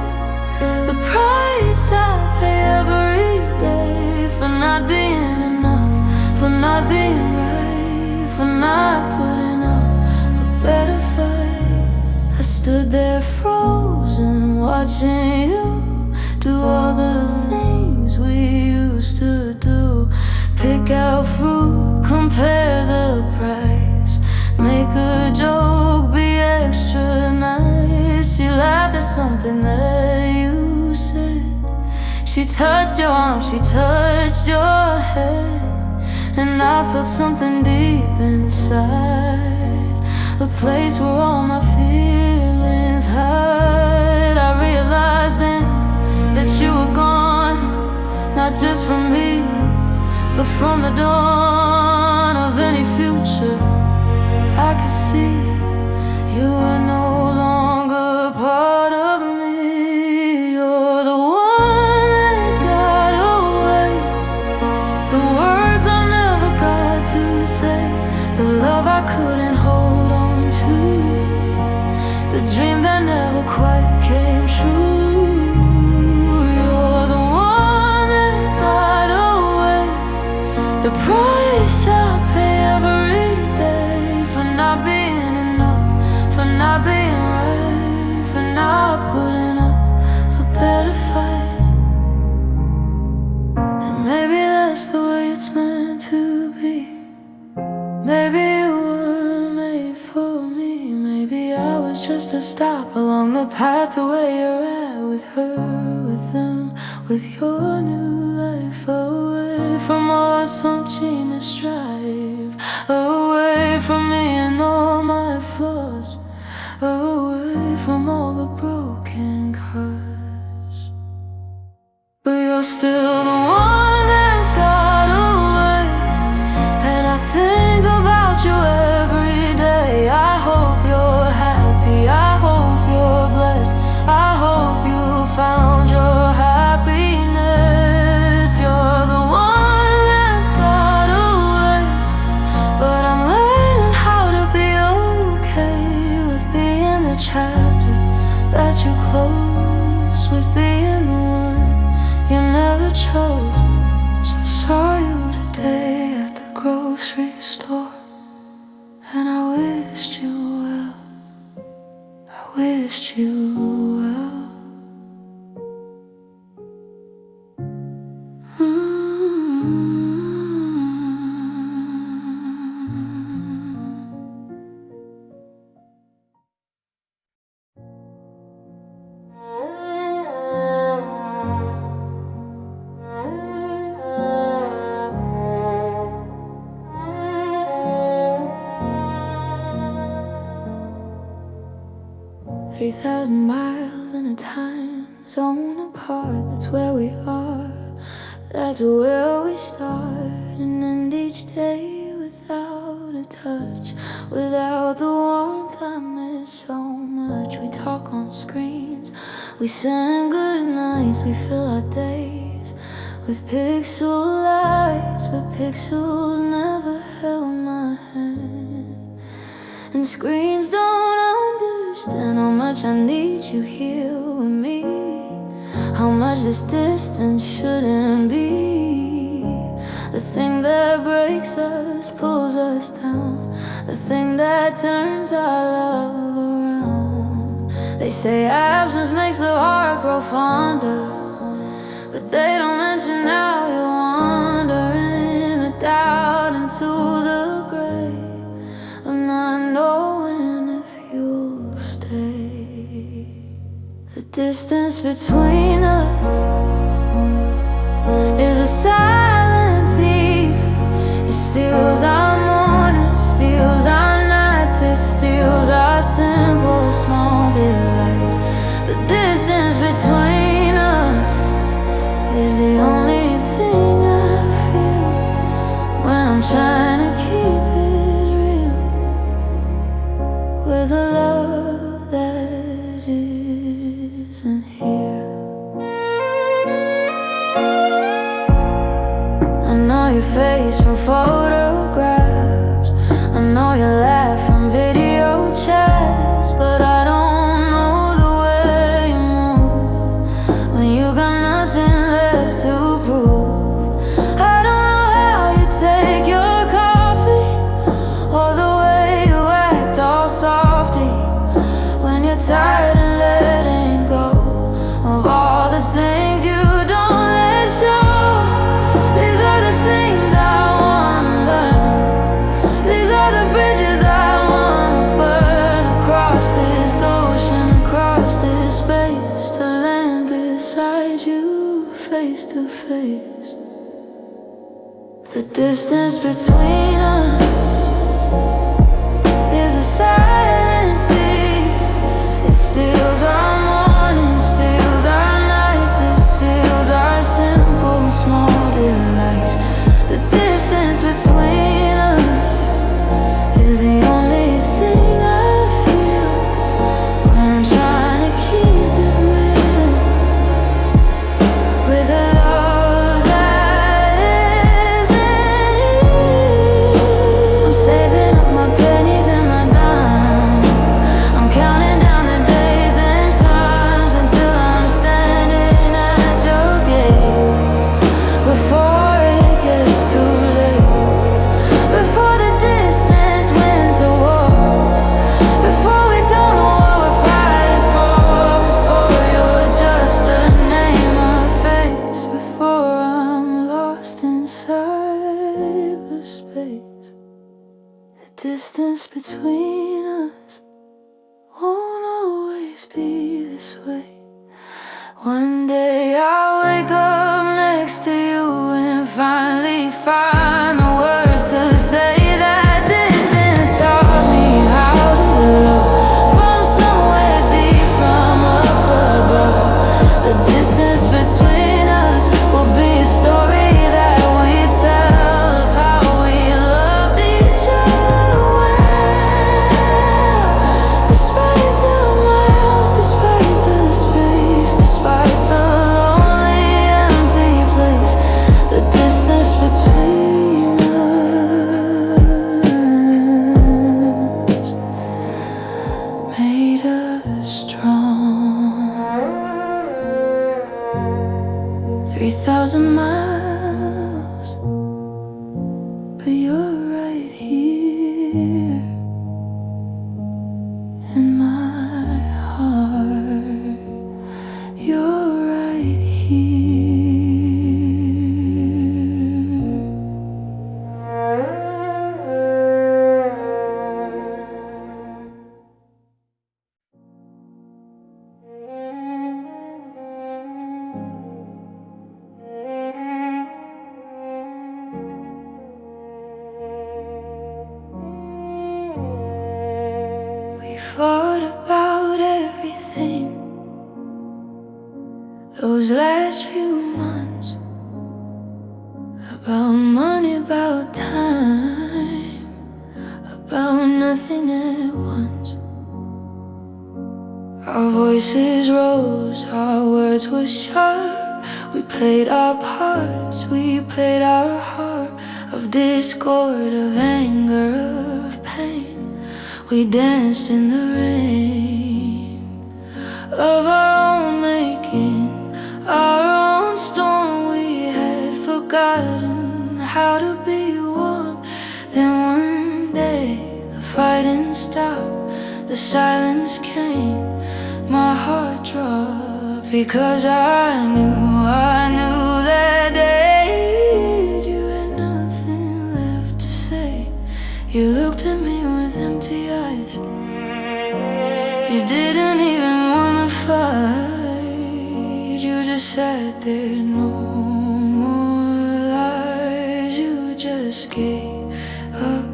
the price I pay every day for not being enough, for not being right, for not putting up a better fight. I stood there frozen, watching you do all the things we used to do. Pick out fruit, compare the price, make a joke, be extra nice. She laughed at something that you said. She touched your arm, she touched your head, and I felt something deep inside, a place where all my feelings hide. I realized then that you were gone, not just from me, but from the dawn of any future. I could see you were no longer part of me. You're the one that got away, the words I never got to say, the love I couldn't hold on to, the dream that never quite came true. You're the one that got away, the price I pay every day for not being enough, for not being right, for not putting up a better fight. And maybe that's the way it's meant to be. Maybe you were made for me. Maybe I was just a stop along the path to where you're at, with her, with them, with your new life. Away from all our sunk strive, away from me and all my flaws, away from all the broken cars. But you're still the one that got away, and I think about you every day. I hope you're happy, I hope you're blessed, I hope you found your happiness. You're the one that got away, but I'm learning how to be okay with being the chapter that you close, with being the one you never chose. So I saw you today at the grocery store, and I wished you well, I wished you well. Mm-hmm. 3,000 miles in a time zone apart, that's where we are, that's where we start and end each day without a touch, without the warmth I miss so much. We talk on screens, we send good nights, we fill our days with pixel lights, but pixels never held my hand. screens don't understand how much I need you here with me, how much this distance shouldn't be. The thing that breaks us pulls us down, the thing that turns our love around. They say absence makes the heart grow fonder, but they don't mention how you wander in a doubt into the grave of not knowing if you'll stay. The distance between us is a silent thief. It steals our mornings, steals our nights, it steals our simple small delights. The distance between us is the only thing I feel when I'm trying to keep it real with a love that isn't here. I know your face from photographs, I know your laugh from video chats, but I don't know the way you move when you got nothing left to prove. I don't know how you take your coffee or the way you act all softy when you're tired and letting go of all the things you don't let show. These are the things I wanna learn, these are the bridges I wanna burn, across this ocean, across this space, to land beside you face to face. The distance between us is a silent thief. It steals our mornings, steals our nights, it steals our simple small delights. The distance between us is the only thing I feel when I'm trying to keep it real with a love that isn't here. I'm saving up my pennies and my dimes, I'm counting down the days and times until I'm standing at your gate, before it gets too late, before the distance wins the war, before we don't know what we're fighting for, before you're just a name, a face, before I'm lost in cyberspace. The distance between us won't always be this way. One day I'll wake up next to you and finally find the words to say that distance taught me how to love from somewhere deep, from up above. The distance between us will be a story that we tell of how we loved each other well, despite the miles, despite the space, despite the lonely empty place. The distance between us made us strong. 3,000 miles, but you're right here in my heart. You're right here. We fought about everything those last few months, about money, about time, about nothing at once. Our voices rose, our words were sharp. We played our parts, we played our heart of discord, of anger, of pain. We danced in the rain of our own making, our own storm. We had forgotten how to be one. Then one day the fighting stopped, the silence came, my heart dropped, because I knew that day you had nothing left to say. You looked at me with empty eyes. You didn't even wanna fight. You just sat there, no more lies. You just gave up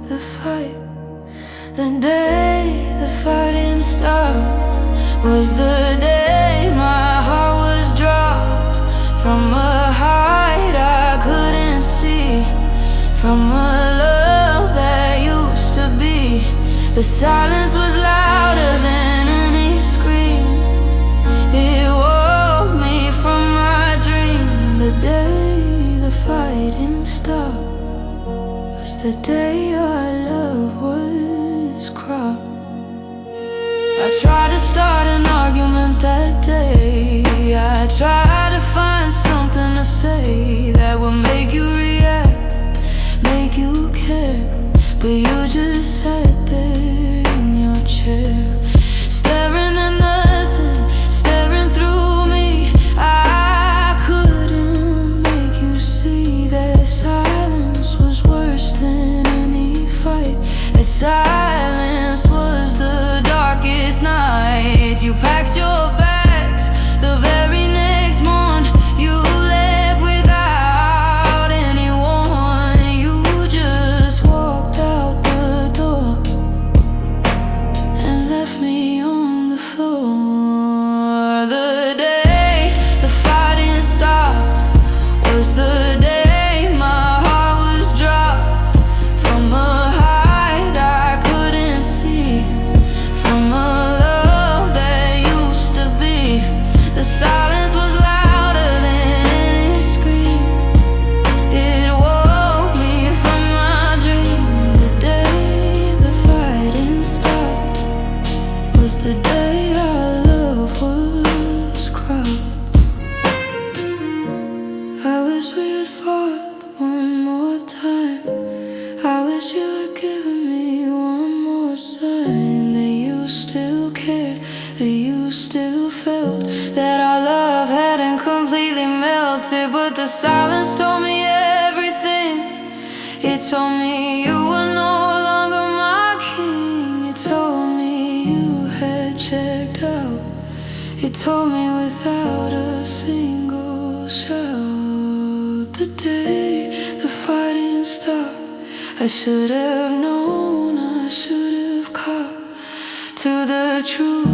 the fight. The day the fighting stopped was the day my heart was dropped from a height I couldn't see, from a love that used to be. The silence was louder than any scream. It woke me from my dream. The day the fighting stopped was the day our love was cropped. I tried to start an argument that day. I tried to find something to say that would make you react, make you care. But you just sat there in your chair, staring at nothing, staring through me. I couldn't make you see that silence was worse than any fight. That silence was the darkest night. You packed your bags the very next morn. You left without anyone. You just walked out the door and left me on the floor. The day the fighting stopped was the day my heart was dropped from a height I couldn't see, from a love that used to be. The silence was louder than any scream. It woke me from my dream. The day the fighting stopped was the day our love was cropped. I wish we had fought one more time. I wish you had given me one more sign that you still cared, that you still felt, that our love hadn't completely melted. But the silence told me everything. It told me you were no longer my king. It told me you had checked out. It told me without a single shout. The day the fighting stopped, I should have known, I should have caught to the truth,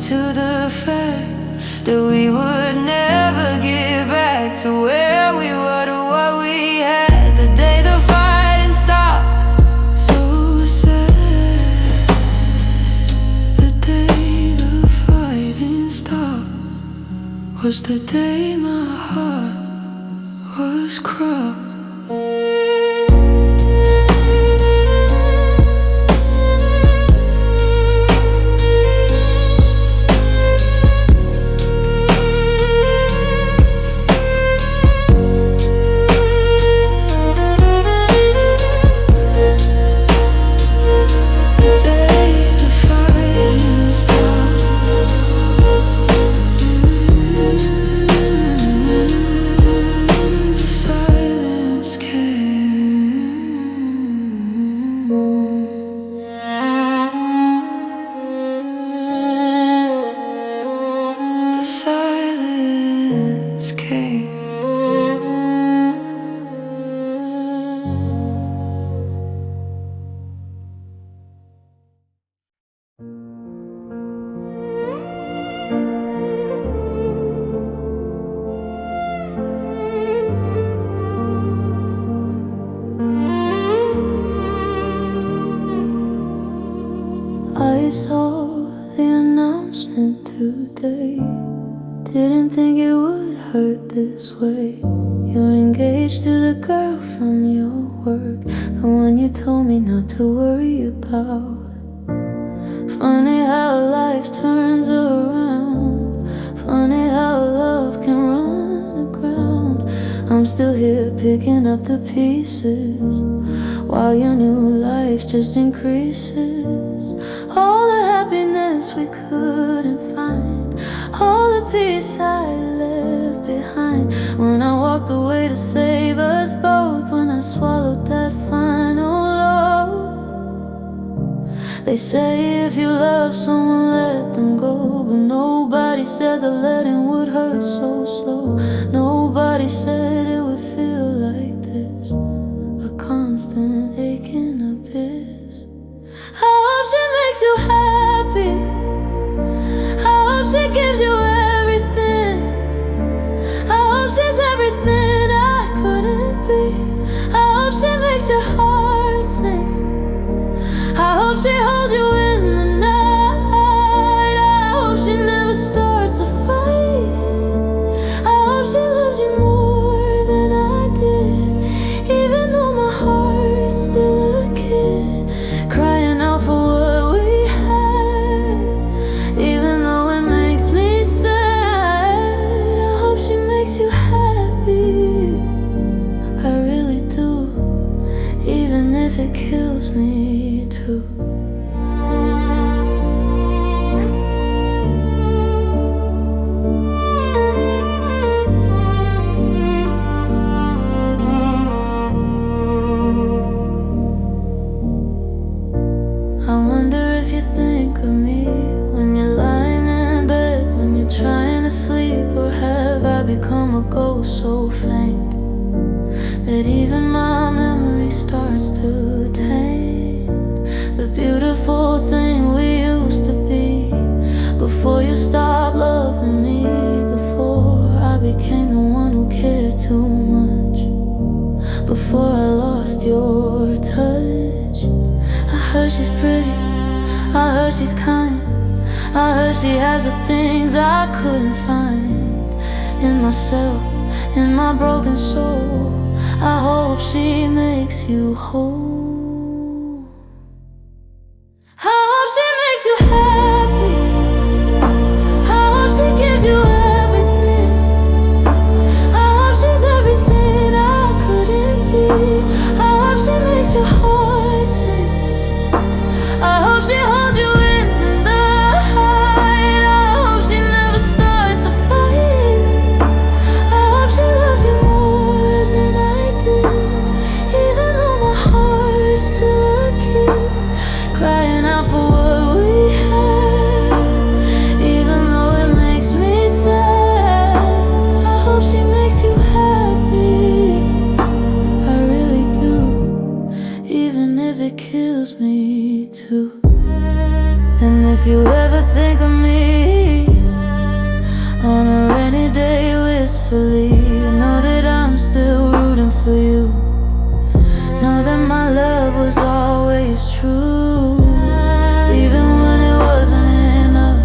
to the fact that we would never get back to where we were, to what we had. The day the fighting stopped, so sad. The day the fighting stopped was the day my heart was cropped. Silence came. I saw the announcement today. Didn't think it would hurt this way. You're engaged to the girl from your work, the one you told me not to worry about. Funny how life turns around. Funny how love can run aground. I'm still here picking up the pieces, while your new life just increases. All the happiness we couldn't find, all the peace I left behind, when I walked away to save us both, when I swallowed that final low. They say if you love someone, let them go, but nobody said the letting would hurt so slow. Nobody said it would feel like this, a constant aching abyss. I hope she makes you happy. I hope she gives you everything. I hope she's everything I couldn't be. I hope she makes your heart sing. I hope she holds you in the night. I hope she never starts a fight. I hope she loves you more than I did, even though my heart's still a kid, crying out for what we had, even though it makes me sad. I hope she makes you happy, I really do, even if it kills me too. I wonder if you think of me when you're lying in bed, when you're trying to sleep, or have I become a ghost so faint that even my memory starts to taint the beautiful thing we used to be, before you stopped loving me, before I became the one who cared too much, before I lost your touch. I heard she's pretty, I heard she's kind, I heard she has the things I couldn't find in myself, in my broken soul. I hope she makes you whole. I hope she makes you happy. I hope she gives you everything. I hope she's everything I couldn't be. I hope she makes your heart sing. I hope she holds you in the night. I hope she never starts a fight. I hope she loves you more than I did, even though my heart's still a kid, crying out for what we had, even though it makes me sad. I hope she makes you happy, I really do, even if it kills me too. And if you ever think of me on a rainy day wistfully, know that I'm still rooting for you. Know that my love was always true, even when it wasn't enough,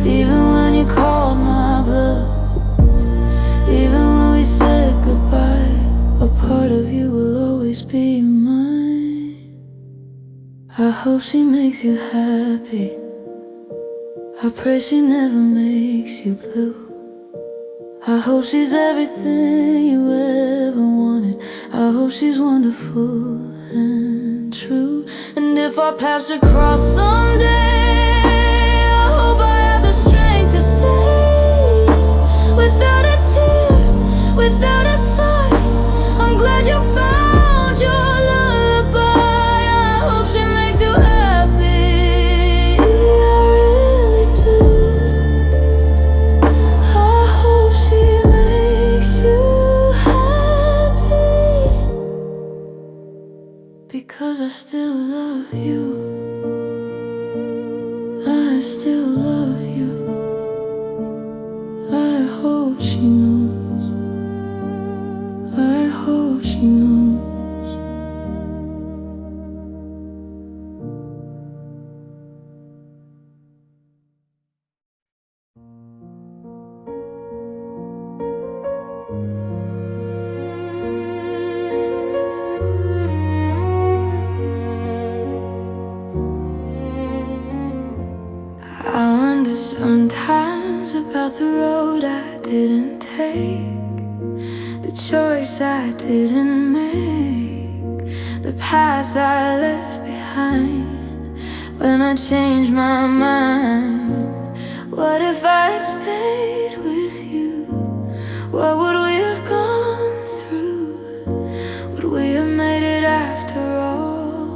even when you called my bluff, even when we said goodbye. A part of you will always be mine. I hope she makes you happy. I pray she never makes you blue. I hope she's everything you ever wanted. I hope she's wonderful and true. And if our paths should cross someday, I hope I have the strength to say, without a tear, without a sigh, I'm glad you found your lullaby. I hope she makes you happy, I really do. I hope she makes you happy, because I still love you. I still love you. I hope she knows. I hope she knows. Sometimes about the road I didn't take, the choice I didn't make, the path I left behind when I changed my mind. What if I stayed with you? What would we have gone through? Would we have made it after all?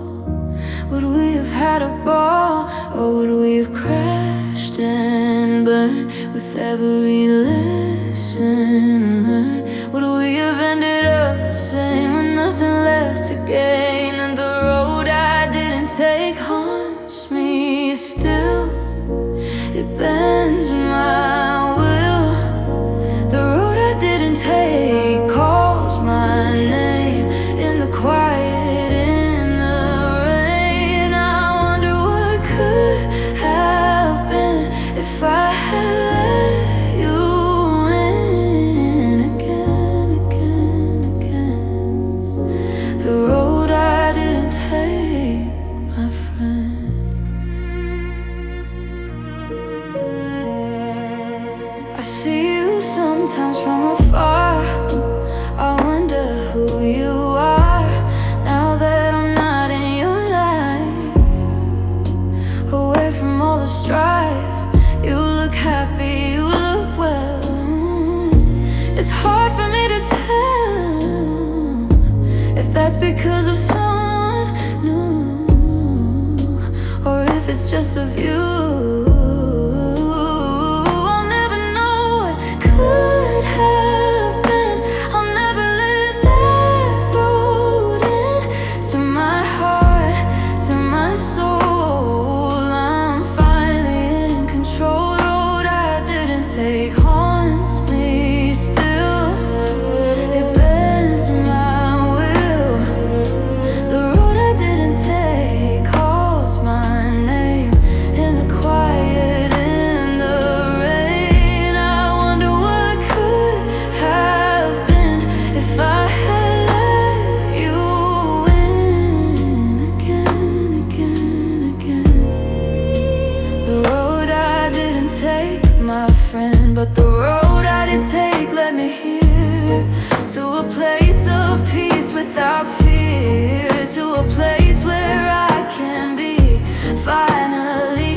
Would we have had a ball? Or would we have crashed and burned with every lesson learned? Would we have ended up the same with nothing left to gain? And the road I didn't take haunts me still. It bends my will. The road I didn't take calls my name in the quiet, in the rain. I wonder what could have been if I had let you in again, again, again. The road I didn't take, my friend. I see you sometimes from afar. I wonder who you are now that I'm not in your life. Away from all the strife, you look happy, you look well. It's hard for me to tell if that's because of someone new, or if it's just the view. I'll never know what could have been. I'll never let that road into my heart, to my soul. I'm finally in control. Road I didn't take haunts me still. It bends my will. The road I didn't take calls my name in the quiet, in the rain. I wonder what could have been if I had let you in again, again, again. The road I didn't take, my friend, but the road I did take led me here, to a place of peace without fear, to a place where I can be finally,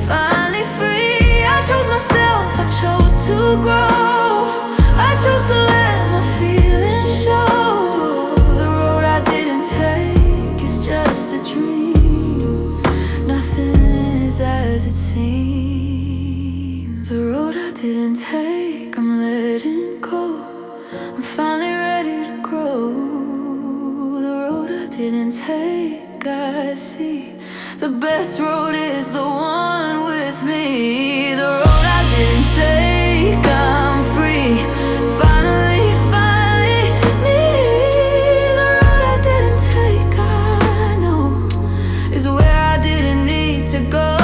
finally free. I chose myself, I chose to grow, I chose to let my feelings show. The road I didn't take is just a dream. Nothing is as it seems. The road I didn't take, I'm letting go. I'm finally ready to grow. The road I didn't take, I see. The best road is the one with me. The road I didn't take, I'm free. Finally, finally me. The road I didn't take, I know, is where I didn't need to go.